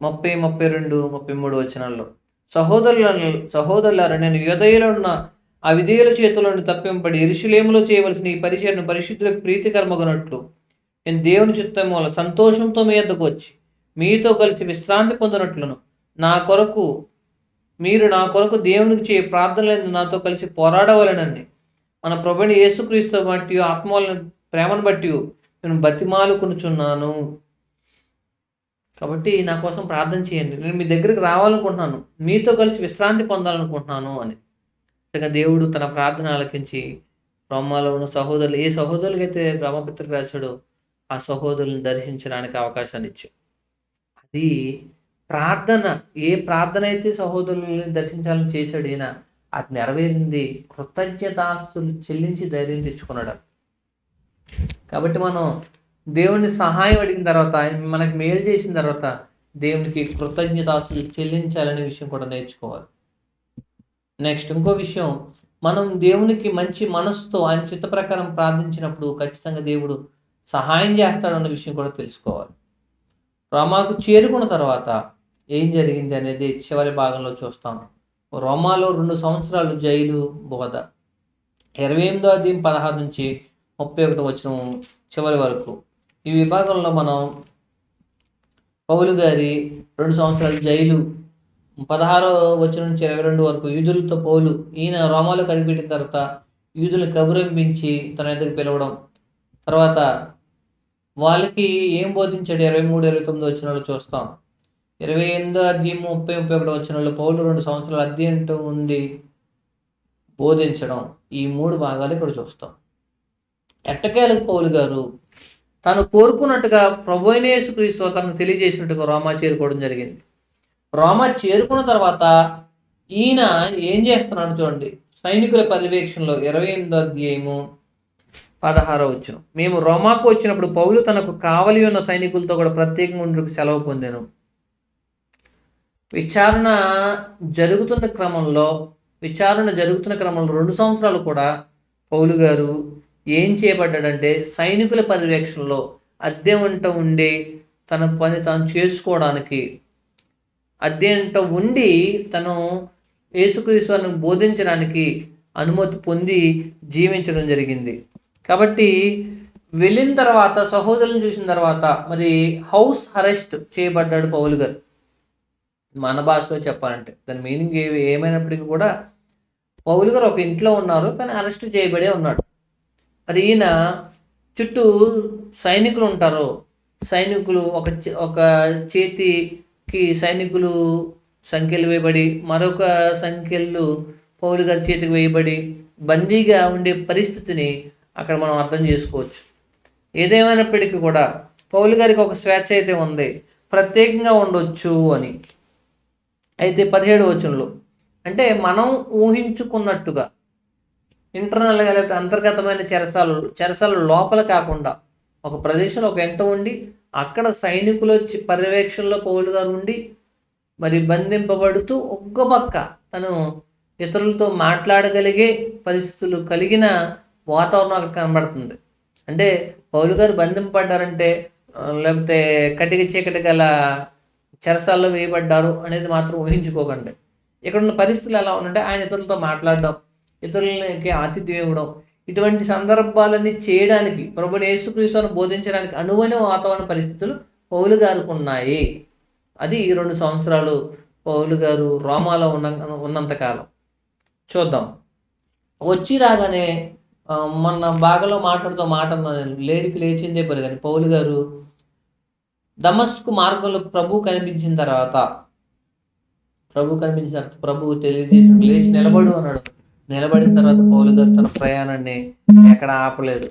30, 32, 33 వచనాల్లో, సహోదరులారా, నేను యూదయలో ఉన్న అవిధేయుల చేతులను తప్పింపబడి యెరూషలేములో చేయవలసిన ఈ పరిచర్యను పరిశుద్ధులకు ప్రీతికరమగునట్లు నేను దేవుని చిత్తం వల్ల సంతోషంతో మీ యొద్దకు వచ్చి మీతో కలిసి విశ్రాంతి పొందినట్లును మీరు నా కొరకు దేవునికి చేయ ప్రార్థనలందు నాతో కలిసి పోరాడవలెనని మన ప్రభువైన యేసుక్రీస్తు బట్టి ఆత్మలను ప్రేమను బట్టి నేను బతిమాలుకొనుచున్నాను. కాబట్టి నా కోసం ప్రార్థన చేయండి, నేను మీ దగ్గరికి రావాలనుకుంటున్నాను, మీతో కలిసి విశ్రాంతి పొందాలనుకుంటున్నాను అని. ఇక దేవుడు తన ప్రార్థన ఆలకించి రోమాలో ఉన్న సహోదరులు, ఏ సహోదరులకైతే రోమపత్రిక రాశాడో ఆ సహోదరులను దర్శించడానికి అవకాశాన్ని ఇచ్చాడు. అది ప్రార్థన. ఏ ప్రార్థన అయితే సహోదరులను దర్శించాలని చేశాడు ఈయన, అది నెరవేరింది. కృతజ్ఞతాస్తులు చెల్లించి ధైర్యం తెచ్చుకున్నాడు. కాబట్టి మనం దేవుని సహాయం అడిగిన తర్వాత, ఆయన మనకు మేలు చేసిన తర్వాత దేవునికి కృతజ్ఞతాస్తులు చెల్లించాలనే విషయం కూడా నేర్చుకోవాలి. నెక్స్ట్ ఇంకో విషయం, మనం దేవునికి మంచి మనసుతో ఆయన చిత్త ప్రకారం ప్రార్థించినప్పుడు ఖచ్చితంగా దేవుడు సహాయం చేస్తాడన్న విషయం కూడా తెలుసుకోవాలి. రోమాకు చేరుకున్న తర్వాత ఏం జరిగింది అనేది చివరి భాగంలో చూస్తాం. రోమాలో 2 సంవత్సరాలు జైలు, బోధ. 28వ అధ్యాయం 16 నుంచి 31 వచనం చివరి వరకు ఈ విభాగంలో మనం పౌలు గారి 2 సంవత్సరాలు జైలు, 16వ వచనం నుంచి 22 వరకు యూదులతో పౌలు, ఈయన రోమాలో కనిపెట్టిన తర్వాత యూదులను కబురంపించి తన ఎదురు పిలవడం, తర్వాత వాళ్ళకి ఏం బోధించాడు 23, 29 వచనాలు చూస్తాం. 28వ అధ్యాయం 30, 31 వచనాల్లో పౌలు 2 సంవత్సరాలు అధ్యయనంతో ఉండి బోధించడం, ఈ 3 భాగాలు ఇక్కడ చూస్తాం. ఎట్టకేలకు పౌలు గారు తను కోరుకున్నట్టుగా ప్రభువైన యేసుక్రీస్తు తనకు తెలియజేసినట్టుగా రోమా చేరుకోవడం జరిగింది. రోమా చేరుకున్న తర్వాత ఈయన ఏం చేస్తున్నాడు చూడండి. సైనికుల పర్యవేక్షణలో 28వ అధ్యాయము 16వ వచనం, మేము రోమాకు వచ్చినప్పుడు పౌలు తనకు కావలి ఉన్న సైనికులతో కూడా ప్రత్యేకంగా ఉండడానికి సెలవు పొందాను. విచారణ జరుగుతున్న క్రమంలో 2 సంవత్సరాలు కూడా పౌలు గారు ఏం చేయబడ్డాడంటే సైనికుల పర్యవేక్షణలో అద్దె వంట ఉండి తన పని తాను చేసుకోవడానికి, అద్దె వంట ఉండి తను యేసుక్రీస్తును బోధించడానికి అనుమతి పొంది జీవించడం జరిగింది. కాబట్టి వెళ్ళిన తర్వాత సహోదరులను చూసిన తర్వాత మరి హౌస్ అరెస్ట్ చేయబడ్డాడు పౌలు గారు. మన భాషలో చెప్పాలంటే దాని మీనింగ్ ఏమైనప్పటికీ కూడా పౌలు గారు ఒక ఇంట్లో ఉన్నారు, కానీ అరెస్ట్ చేయబడే ఉన్నాడు. మరి ఈయన చుట్టూ సైనికులు ఉంటారు. సైనికులు ఒక చేతికి సైనికులు సంఖ్యలు వేయబడి, మరొక సంఖ్యలు పౌలు గారి చేతికి వేయబడి బందీగా ఉండే పరిస్థితిని అక్కడ మనం అర్థం చేసుకోవచ్చు. ఏదేమైనప్పటికీ కూడా పౌలు గారికి ఒక స్వేచ్ఛ అయితే ఉంది, ప్రత్యేకంగా ఉండొచ్చు అని. అయితే 17వ వచనంలో అంటే మనం ఊహించుకున్నట్టుగా ఇంటర్నల్గా లేకపోతే అంతర్గతమైన చెరసాల లోపల కాకుండా ఒక ప్రదేశంలో ఒక ఎంట ఉండి అక్కడ సైనికుల పర్యవేక్షణలో పౌలు గారు ఉండి మరి బంధింపబడుతూ ఒక్క పక్క తను ఇతరులతో మాట్లాడగలిగే పరిస్థితులు కలిగిన వాతావరణం అక్కడ కనబడుతుంది. అంటే పౌలు గారు బంధింపబడ్డారంటే లేకపోతే కటిక చీకటి గల చెరసాల్లో వేయబడ్డారు అనేది మాత్రం ఊహించుకోకండి. ఇక్కడ ఉన్న పరిస్థితులు ఎలా ఉందంటే ఆయన ఇతరులతో మాట్లాడడం, ఇతరులకి ఆతిథ్యం ఇవ్వడం, ఇటువంటి సందర్భాలన్నీ చేయడానికి ప్రభువైన యేసుక్రీస్తును బోధించడానికి అనువైన వాతావరణ పరిస్థితులు పౌలు గారికి ఉన్నాయి. అది 2 సంవత్సరాలు పౌలు గారు రోమాలో ఉన్నంతకాలం. చూద్దాం. వచ్చి రాగానే మొన్న బాగాలో మాట లేడికి లేచిందే పని. కానీ పౌలు గారు దమస్కు మార్గంలో ప్రభు కనిపించిన తర్వాత ప్రభు తెలియజేసిన లేచి నిలబడు అన్నాడు. నిలబడిన తర్వాత పౌలు గారు తన ప్రయాణాన్ని ఎక్కడ ఆపలేదు,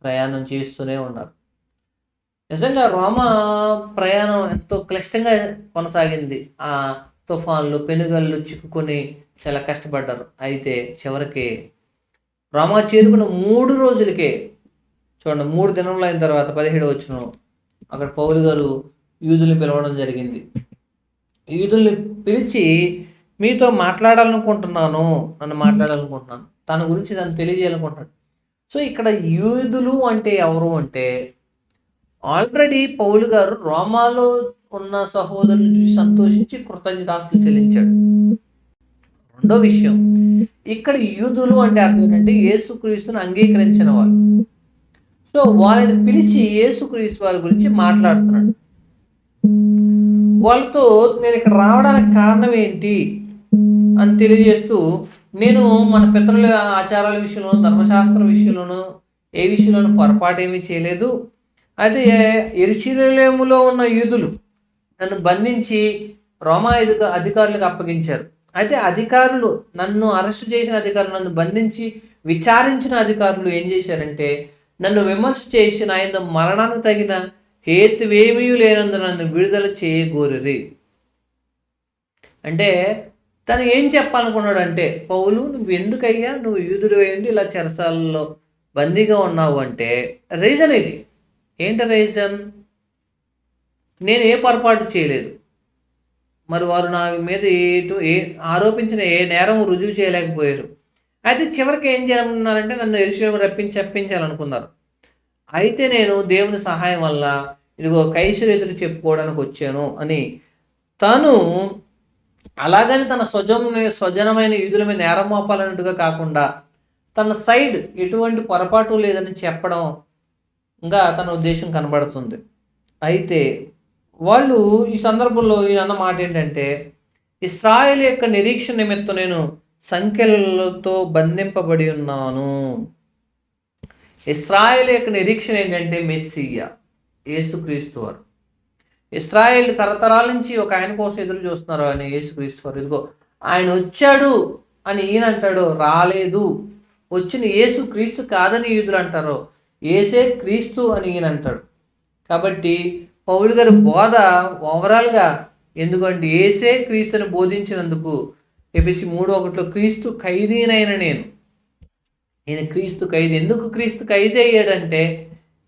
ప్రయాణం చేస్తూనే ఉన్నారు. నిజంగా రోమా ప్రయాణం ఎంతో క్లిష్టంగా కొనసాగింది. ఆ తుఫాన్లు పెనుగళ్ళు చిక్కుకొని చాలా కష్టపడ్డారు. అయితే చివరికి రోమా చేరుకున్న 3 రోజులకే చూడండి, 3 దినములు అయిన తర్వాత 17వ వచనం అక్కడ పౌలు గారు యూదుల్ని పిలవడం జరిగింది. యూదుల్ని పిలిచి మీతో మాట్లాడాలనుకుంటున్నాను, తన గురించి నన్ను తెలియజేయాలనుకుంటున్నాడు. సో ఇక్కడ యూదులు అంటే ఎవరు అంటే ఆల్రెడీ పౌలు గారు రోమాలో ఉన్న సహోదరులు చూసి సంతోషించి కృతజ్ఞతాస్తులు చెల్లించాడు. రెండో విషయం, ఇక్కడ యూదులు అంటే అర్థం ఏంటంటే యేసుక్రీస్తుని అంగీకరించిన వాళ్ళు. సో వాళ్ళని పిలిచి యేసుక్రీస్తు వారి గురించి మాట్లాడుతున్నాడు. వాళ్ళతో నేను ఇక్కడ రావడానికి కారణం ఏంటి అని తెలియజేస్తూ, నేను మన పితరుల ఆచారాల విషయంలో, ధర్మశాస్త్ర విషయంలోనూ ఏ విషయంలోనూ పొరపాటు ఏమీ చేయలేదు. అయితే యెరూషలేములో ఉన్న యూదులు నన్ను బంధించి రోమా అధికారులకు అప్పగించారు. అయితే అధికారులు, నన్ను అరెస్ట్ చేసిన అధికారులు, నన్ను బంధించి విచారించిన అధికారులు ఏం చేశారంటే నన్ను విమర్శ చేసిన ఆయన మరణానికి తగిన హేతువేమీ లేనందున నన్ను విడుదల చేయగోరిరి. అంటే తను ఏం చెప్పాలనుకున్నాడు అంటే, పౌలు నువ్వు ఎందుకయ్యా నువ్వు యూదుడు అయ్యండి ఇలా చెరసాలలో బందీగా ఉన్నావు అంటే రీజన్ ఇది. ఏంటి రీజన్? నేను ఏ పొరపాటు చేయలేదు, మరి వారు నా మీద ఆరోపించిన ఏ నేరం రుజువు చేయలేకపోయారు. అయితే చివరికి ఏం చేయాలనుకున్నారంటే నన్ను యెరూషలేము చెప్పించాలనుకున్నారు. అయితే నేను దేవుని సహాయం వల్ల ఇదిగో కైసరు ఎదురు చెప్పుకోవడానికి వచ్చాను అని తను అలాగని తన స్వజనమైన యూదుల మీద నేరం మోపాలన్నట్టుగా కాకుండా తన సైడ్ ఎటువంటి పొరపాటు లేదని చెప్పడం ఇంకా తన ఉద్దేశం కనబడుతుంది. అయితే వాళ్ళు ఈ సందర్భంలో అన్న మాట ఏంటంటే, ఇశ్రాయేలు యొక్క నిరీక్షణ నిమిత్తం నేను సంఖ్యలతో బంధింపబడి ఉన్నాను. ఇశ్రాయేలు యొక్క నిరీక్షణ ఏంటంటే మెస్సియా, యేసుక్రీస్తు వారు. ఇశ్రాయేల్ తరతరాల నుంచి ఒక ఆయన కోసం ఎదురు చూస్తున్నారు, ఆయన యేసుక్రీస్తు వారు. ఇదిగో ఆయన వచ్చాడు అని ఈయన అంటాడు, రాలేదు. వచ్చిన యేసు క్రీస్తు కాదని యూదులు అంటారు, యేసే క్రీస్తు అని ఈయన అంటాడు. కాబట్టి పౌలు గారి బోధ ఓవరాల్గా ఎందుకంటే యేసే క్రీస్తుని బోధించినందుకు ఎఫెసీ 3:1 క్రీస్తు ఖైదీనైన నేను. ఈయన క్రీస్తు ఖైదీ. ఎందుకు క్రీస్తు ఖైదీ అయ్యాడంటే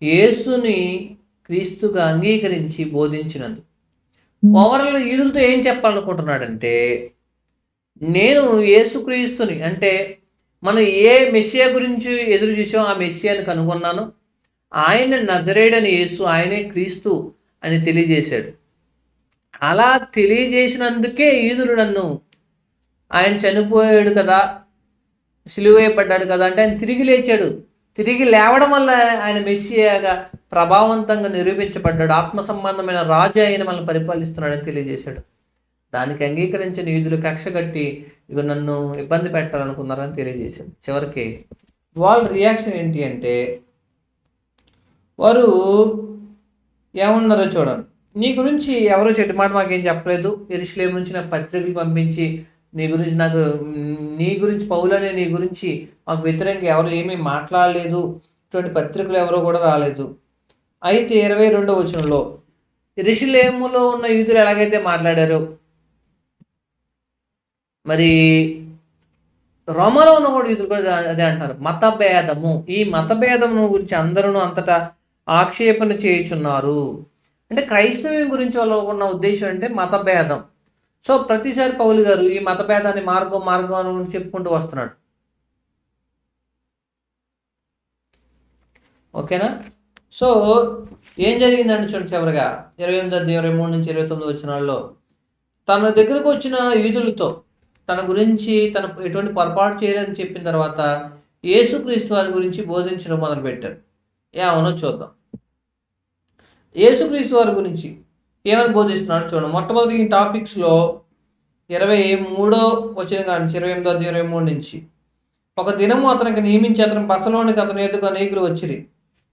యేసుని క్రీస్తుగా అంగీకరించి బోధించినందుకు. ఓవరాల్ యూదులతో ఏం చెప్పాలనుకుంటున్నాడంటే, నేను యేసుక్రీస్తుని, అంటే మనం ఏ మెస్సియా గురించి ఎదురు చూసామో ఆ మెస్సియాని కనుగొన్నాను, ఆయన నజరేయుడైన యేసు, ఆయనే క్రీస్తు అని తెలియజేశాడు. అలా తెలియజేసినందుకే యూదులు నన్ను, ఆయన చనిపోయాడు కదా, సిలువ వేయబడ్డాడు కదా అంటే ఆయన తిరిగి లేచాడు, తిరిగి లేవడం వల్ల ఆయన మెస్సియాగా ప్రభావవంతంగా నిరూపించబడ్డాడు. ఆత్మ సంబంధమైన రాజు అయిన మనల్ని పరిపాలిస్తున్నాడని తెలియజేశాడు. దానికి అంగీకరించిన యూదులు కక్ష కట్టి ఇక నన్ను ఇబ్బంది పెట్టాలనుకున్నారని తెలియజేశాడు. చివరికి వాళ్ళ రియాక్షన్ ఏంటి అంటే, వారు ఏమన్నారో చూడండి. నీ గురించి ఎవరో చెట్టు మాట మాకేం చెప్పలేదు, యెరూషలేము నుంచి నాకు పత్రికలు పంపించి నీ గురించి పౌలనే నీ గురించి మాకు వ్యతిరేకంగా ఎవరు ఏమీ మాట్లాడలేదు, ఇటువంటి పత్రికలు ఎవరో కూడా రాలేదు. అయితే 22వ వచనంలో యెరూషలేములో ఉన్న యూదులు ఎలాగైతే మాట్లాడారో, మరి రోమాలో ఉన్న కూడా యూదులు కూడా అదే అంటారు, మతభేదము. ఈ మతభేదము గురించి అందరూ అంతటా ఆక్షేపణ చేయుచున్నారు. అంటే క్రైస్తవ్యం గురించి వాళ్ళు ఉన్న ఉద్దేశం అంటే మతభేదం. సో ప్రతిసారి పౌలు గారు ఈ మతభేదాన్ని మార్గం అని చెప్పుకుంటూ వస్తున్నాడు. ఓకేనా? సో ఏం జరిగిందంటే చూడండి, చివరిగా 28, 23 నుంచి 29 వచనాల్లో తన దగ్గరకు వచ్చిన యూదులతో తన గురించి తన ఎటువంటి పొరపాటు చేయలేదని చెప్పిన తర్వాత యేసుక్రీస్తు వారి గురించి బోధించడం మొదలుపెట్టారు. అవునో చూద్దాం. యేసుక్రీస్తు వారి గురించి ఏమని బోధిస్తున్నాడు చూడండి. మొట్టమొదటి ఈ టాపిక్స్లో 23వ వచనం కానీ 28, 23 నుంచి, ఒక దినము అతనికి నియమించి అతను బసలోనికి అతని ఎదుగు అనేకులు వచ్చిరి.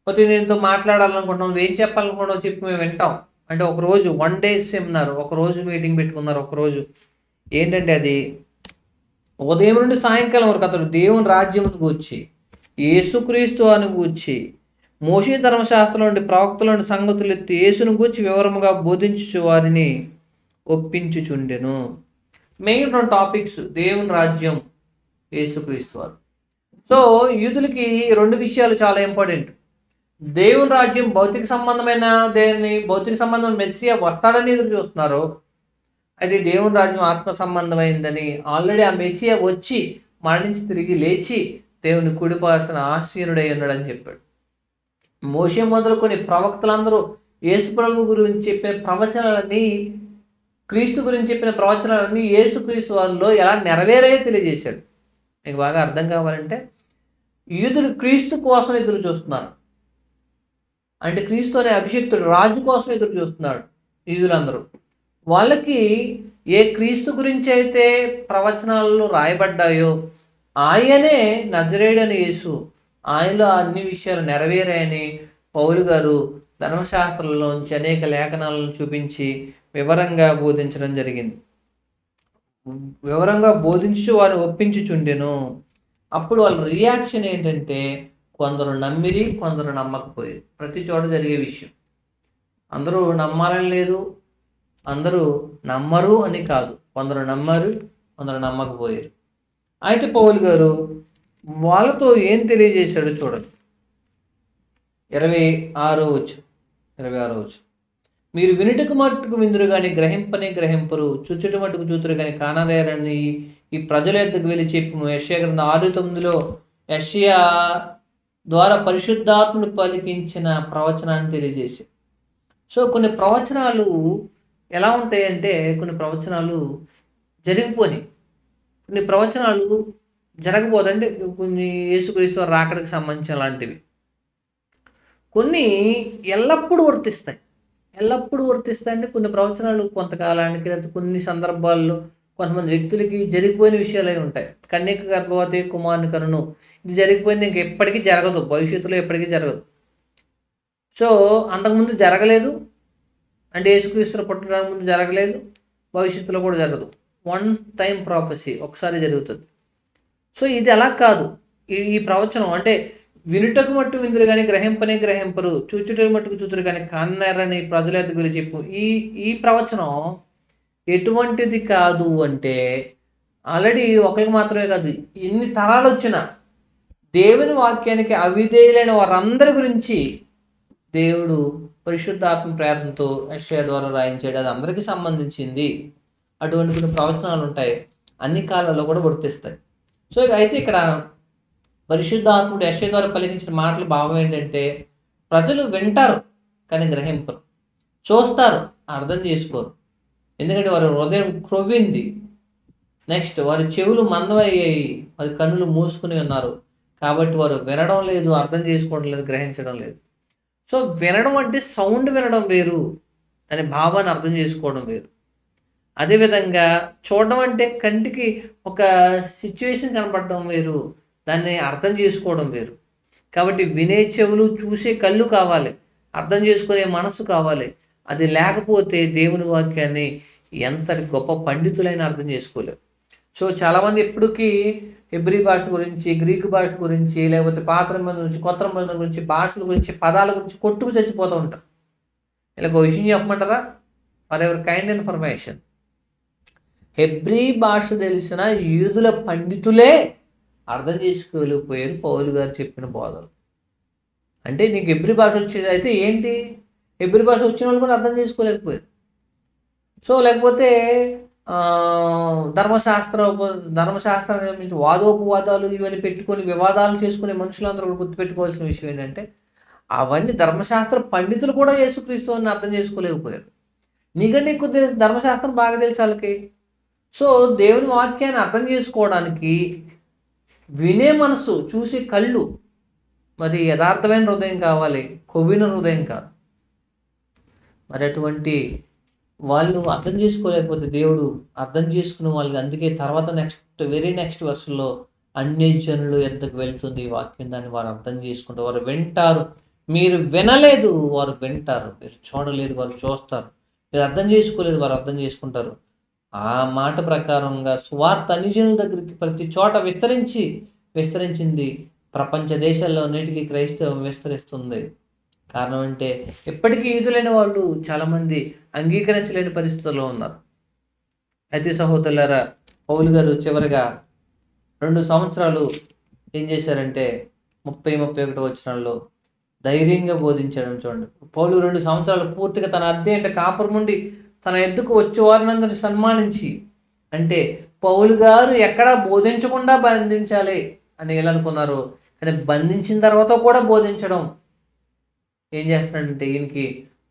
ప్రతి దీనితో మాట్లాడాలనుకుంటున్నాం, ఏం చెప్పాలనుకుంటున్నాం చెప్పి మేము వింటాం అంటే ఒకరోజు 1 డే సెమినార్, ఒకరోజు మీటింగ్ పెట్టుకున్నారు. ఒకరోజు ఏంటంటే అది ఉదయం నుండి సాయంకాలం వరకు అతడు దేవుని రాజ్యమును గూర్చి, యేసుక్రీస్తు అని గూర్చి, మోషే ధర్మశాస్త్రం నుండి ప్రవక్తల నుండి సంగతులు ఎత్తి యేసును గూర్చి వివరముగా బోధించు వారిని ఒప్పించుచుండెను. మెయిన్ 2 టాపిక్స్, దేవుని రాజ్యం, యేసుక్రీస్తు వారు. సో యూదులకి 2 విషయాలు చాలా ఇంపార్టెంట్. దేవుని రాజ్యం భౌతిక సంబంధమైన భౌతిక సంబంధమైన మెస్సియా వస్తాడని ఎదురు చూస్తున్నారు. అయితే దేవుని రాజ్యం ఆత్మ సంబంధమైందని, ఆల్రెడీ ఆ మెస్సియా వచ్చి మరణించి తిరిగి లేచి దేవుని కుడిపార్శ్వన ఆసీనుడై ఉన్నాడని చెప్పాడు. మోషే మొదలుకొని ప్రవక్తలందరూ యేసు ప్రభు గురించి చెప్పిన ప్రవచనాలన్నీ, క్రీస్తు గురించి చెప్పిన ప్రవచనాలన్నీ యేసుక్రీస్తు వారిలో ఎలా నెరవేరాయో తెలియజేశాడు. మీకు బాగా అర్థం కావాలంటే యూదులు క్రీస్తు కోసం ఎదురు చూస్తున్నారు. అంటే క్రీస్తు అనే అభిషేక్తుడు రాజు కోసం ఎదురు చూస్తున్నాడు యూదులందరూ. వాళ్ళకి ఏ క్రీస్తు గురించి అయితే ప్రవచనాలలో రాయబడ్డాయో ఆయనే నజరేయుడైన యేసు, ఆయనలో అన్ని విషయాలు నెరవేరాయని పౌలు గారు ధర్మశాస్త్రంలోంచి అనేక లేఖనాలను చూపించి వివరంగా బోధించడం జరిగింది. వివరంగా బోధించు వారిని ఒప్పించుచుండెను. అప్పుడు వాళ్ళ రియాక్షన్ ఏంటంటే, కొందరు నమ్మిరి, కొందరు నమ్మకపోయారు. ప్రతి చోట జరిగే విషయం. అందరూ నమ్మాలని లేదు, అందరూ నమ్మరు అని కాదు. కొందరు నమ్మరు, కొందరు నమ్మకపోయారు. అయితే పౌలు గారు వాళ్ళతో ఏం తెలియజేశాడో చూడండి. 26వ వచనం, మీరు వినుటకు మట్టుకు విందురు కానీ గ్రహింపరు, చుచ్చుట మట్టుకు చూతురు కానీ కానరేరని ఈ ప్రజల యొద్దకు వెళ్ళి చెప్పి యెషయా గ్రంథం 6:9లో యెషయా ద్వారా పరిశుద్ధాత్ముడు పలికించిన ప్రవచనాన్ని తెలియజేశాడు. సో కొన్ని ప్రవచనాలు ఎలా ఉంటాయంటే, కొన్ని ప్రవచనాలు జరిగిపోని, కొన్ని ప్రవచనాలు జరగబోదంటే కొన్ని యేసుక్రీస్తు రాకడకు సంబంధించిన లాంటివి. కొన్ని ఎల్లప్పుడూ వర్తిస్తాయి అంటే కొన్ని ప్రవచనాలు కొంతకాలానికి లేదా కొన్ని సందర్భాల్లో కొంతమంది వ్యక్తులకి జరిగిపోయిన విషయాలు ఉంటాయి. కన్యక గర్భవతి కుమారుని కనును, ఇది జరిగిపోయింది, ఇంక ఎప్పటికీ జరగదు, భవిష్యత్తులో ఎప్పటికీ జరగదు. సో అంతకుముందు జరగలేదు అంటే యేసుక్రీస్తు పుట్టడానికి ముందు జరగలేదు, భవిష్యత్తులో కూడా జరగదు. 1 టైం ప్రాఫెసీ, ఒకసారి జరుగుతుంది. సో ఇది అలా కాదు. ఈ ప్రవచనం అంటే వినుటకు మట్టు విందురు కానీ గ్రహింపరు, చూచుటకు మట్టుకు చూతురు కానీ కన్నరని ప్రజల యొక్క గురించి చెప్పు. ఈ ప్రవచనం ఎటువంటిది కాదు అంటే, ఆల్రెడీ ఒకరికి మాత్రమే కాదు, ఎన్ని తరాలు వచ్చినా దేవుని వాక్యానికి అవిధేయులైన వారందరి గురించి దేవుడు పరిశుద్ధాత్మ ప్రేరణతో యెషయా ద్వారా రాయించాడు. అది అందరికీ సంబంధించింది. అటువంటి కొన్ని ప్రవచనాలు ఉంటాయి, అన్ని కాలాల్లో కూడా వర్తిస్తాయి. సో అయితే ఇక్కడ పరిశుద్ధాత్ముడు యెషయా ద్వారా పలికించిన మాటల భావం ఏంటంటే, ప్రజలు వింటారు కానీ గ్రహింపరు, చూస్తారు అర్థం చేసుకోరు. ఎందుకంటే వారి హృదయం క్రొవ్వింది. నెక్స్ట్ వారి చెవులు మందమయ్యాయి, వారి కన్నులు మూసుకుని ఉన్నారు. కాబట్టి వారు వినడం లేదు, అర్థం చేసుకోవడం లేదు, గ్రహించడం లేదు. సో వినడం అంటే సౌండ్ వినడం వేరు, దాని భావాన్ని అర్థం చేసుకోవడం వేరు. అదేవిధంగా చూడడం అంటే కంటికి ఒక సిచ్యువేషన్ కనపడడం వేరు, దాన్ని అర్థం చేసుకోవడం వేరు. కాబట్టి వినే చెవులు, చూసే కళ్ళు కావాలి, అర్థం చేసుకునే మనసు కావాలి. అది లేకపోతే దేవుని వాక్యాన్ని ఎంతటి గొప్ప పండితులైనా అర్థం చేసుకోలేరు. సో చాలామంది ఎప్పటికీ హెబ్రీ భాష గురించి, గ్రీకు భాష గురించి, లేకపోతే పాత నిబంధన గురించి, కొత్త నిబంధన గురించి, భాషల గురించి, పదాల గురించి కొట్టుకు చచ్చిపోతూ ఉంటారు. ఇలా ఒక విషయం చెప్పమంటారా? For ever kind information, Hebrew భాష తెలిసిన యూదుల పండితులే అర్థం చేసుకోలేకపోయారు పౌలు గారు చెప్పిన బోధలు. అంటే నీకు హెబ్రీ భాష వచ్చేది అయితే ఏంటి? హెబ్రీ భాష వచ్చిన వాళ్ళు కూడా అర్థం చేసుకోలేకపోయారు. సో లేకపోతే ధర్మశాస్త్రానికి సంబంధించి వాదోపవాదాలు ఇవన్నీ పెట్టుకొని వివాదాలు చేసుకునే మనుషులందరూ కూడా గుర్తుపెట్టుకోవాల్సిన విషయం ఏంటంటే, అవన్నీ ధర్మశాస్త్ర పండితులు కూడా యేసుక్రీస్తుని అర్థం చేసుకోలేకపోయారు. నీకంటే ఎక్కువ తెలుసు, ధర్మశాస్త్రం బాగా తెలుసు వాళ్ళకి. సో దేవుని వాక్యాన్ని అర్థం చేసుకోవడానికి వినే మనసు, చూసే కళ్ళు, మరి యథార్థమైన హృదయం కావాలి, కొవ్విన హృదయం కాదు. మరి అటువంటి వాళ్ళు అర్థం చేసుకోలేకపోతే దేవుడు అర్థం చేసుకున్న వాళ్ళకి, అందుకే తర్వాత వెరీ నెక్స్ట్ వర్షంలో అన్ని జనులు ఎద్దకు వెళ్తుంది ఈ వాక్యం, దాన్ని వారు అర్థం చేసుకుంటారు, వారు వింటారు. మీరు వినలేదు, వారు వింటారు. మీరు చూడలేదు, వారు చూస్తారు. మీరు అర్థం చేసుకోలేదు, వారు అర్థం చేసుకుంటారు. ఆ మాట ప్రకారంగా సువార్త అన్ని జనుల దగ్గరికి ప్రతి చోట విస్తరించింది. ప్రపంచ దేశాల్లో నేటికి క్రైస్తవం విస్తరిస్తుంది. కారణం అంటే ఇప్పటికీ యూదులైన వాళ్ళు చాలామంది అంగీకరించలేని పరిస్థితుల్లో ఉన్నారు. అయితే సహోదరులారా, పౌలు గారు చివరిగా 2 సంవత్సరాలు ఏం చేశారంటే 30-31 వచనాల్లో ధైర్యంగా బోధించడం చూడండి. పౌలు 2 సంవత్సరాలు పూర్తిగా తన అద్దె అంటే కాపురం నుండి తన ఎద్దుకు వచ్చే వారినందరినీ సన్మానించి, అంటే పౌలు గారు ఎక్కడా బోధించకుండా బంధించాలి అని ఎలా అనుకున్నారు, కానీ బంధించిన తర్వాత కూడా బోధించడం. ఏం చేస్తున్నాడంటే ఈయనకి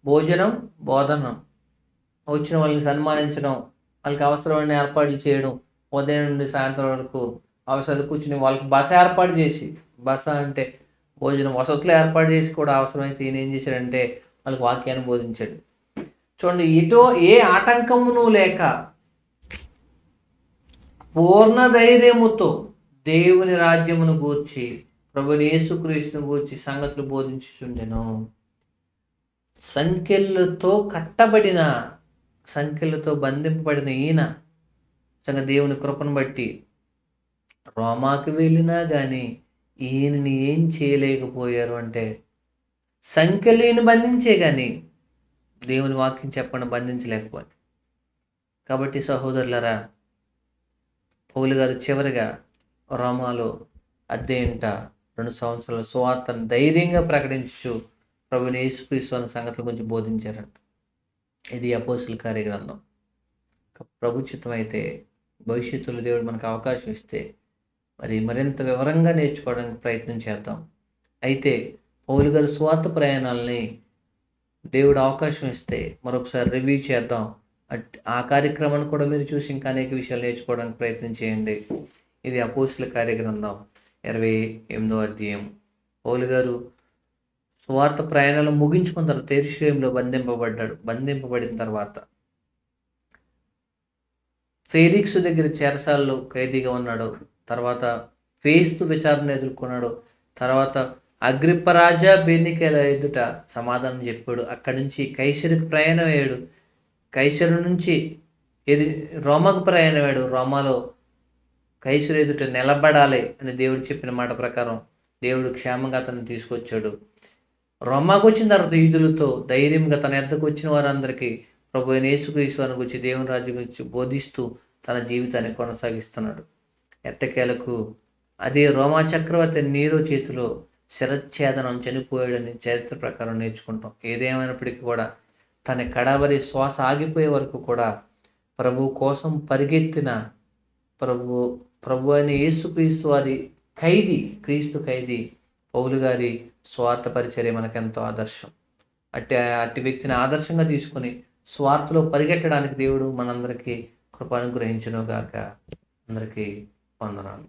భోజనం, బోధనం, వచ్చిన వాళ్ళని సన్మానించడం, వాళ్ళకి అవసరమైన ఏర్పాట్లు చేయడం, ఉదయం నుండి సాయంత్రం వరకు అవసరం కూర్చుని వాళ్ళకి బస ఏర్పాటు చేసి, బస అంటే భోజనం వసతులు ఏర్పాటు చేసి కూడా అవసరమైతే ఈయన ఏం చేశాడంటే వాళ్ళకి వాక్యాన్ని బోధించాడు. చూడండి, ఏ ఆటంకమును లేక పూర్ణ ధైర్యముతో దేవుని రాజ్యమును గూర్చి, ప్రభువైన యేసుక్రీస్తును గూర్చి సంగతులు బోధించుచుండెను. సంఖ్యలతో బంధింపబడిన ఈయన దేవుని కృపను బట్టి రోమాకి వెళ్ళినా కానీ ఈయనని ఏం చేయలేకపోయారు అంటే, సంఖ్యలేని బంధించే కానీ దేవుని వాక్యం చెప్పండి బంధించలేకపోయారు. కాబట్టి సహోదరులరా, పౌలు గారు చివరిగా రోమాలో అద్దె ఇంట 2 సంవత్సరాల సువార్తను ధైర్యంగా ప్రకటించు ప్రభువైన యేసుక్రీస్తు అనే సంగతుల గురించి బోధించారంట. ఇది అపోస్తలుల కార్యగ్రంథం. ప్రభు చిత్తం అయితే భవిష్యత్తులో దేవుడు మనకు అవకాశం ఇస్తే మరింత వివరంగా నేర్చుకోవడానికి ప్రయత్నం చేద్దాం. అయితే పౌలు గారి సువార్త ప్రయాణాలని దేవుడు అవకాశం ఇస్తే మరొకసారి రివ్యూ చేద్దాం. ఆ కార్యక్రమాన్ని కూడా మీరు చూసి ఇంకా అనేక విషయాలు నేర్చుకోవడానికి ప్రయత్నం చేయండి. ఇది అపోస్తలుల కార్యగ్రంథం 28వ అధ్యాయం. పౌలు గారు సువార్త ప్రయాణాలు ముగించుకున్న తర్వాత యెరూషలేములో బంధింపబడిన తర్వాత ఫేలిక్స్ దగ్గర చెరసాలలో ఖైదీగా ఉన్నాడు. తర్వాత ఫేస్తు విచారణ ఎదుర్కొన్నాడు. తర్వాత అగ్రిప్ప రాజా బెర్నీకేల ఎదుట సమాధానం చెప్పాడు. అక్కడి నుంచి కైసరుకు ప్రయాణం అయ్యాడు. కైసరు నుంచి రోమాకు ప్రయాణం అయ్యాడు. రోమాలో కైసరు ఎదుట నిలబడాలి అని దేవుడు చెప్పిన మాట ప్రకారం దేవుడు క్షేమంగా అతన్ని తీసుకొచ్చాడు. రోమాకు వచ్చిన తర్వాత యూదులతో ధైర్యంగా తన ఎద్దకు వచ్చిన వారందరికీ ప్రభువైన యేసుక్రీస్తుని గురించి, దేవుని రాజ్యం గురించి బోధిస్తూ తన జీవితాన్ని కొనసాగిస్తున్నాడు. ఎట్టకేలకు అదే రోమా చక్రవర్తి నీరో చేతిలో శిరచ్ఛేదనం చనిపోయాడని చరిత్ర ప్రకారం నేర్చుకుంటాం. ఏదేమైనప్పటికీ కూడా తన కడవరి శ్వాస ఆగిపోయే వరకు కూడా ప్రభు కోసం పరిగెత్తిన ప్రభు అయిన యేసుక్రీస్తు వారి క్రీస్తు ఖైదీ పౌలు గారి స్వార్థ పరిచర్య మనకెంతో ఆదర్శం. అట్టి వ్యక్తిని ఆదర్శంగా తీసుకుని స్వార్థలో పరిగెట్టడానికి దేవుడు మనందరికీ కృప అనుగ్రహించును గాక. అందరికీ వందనాలు.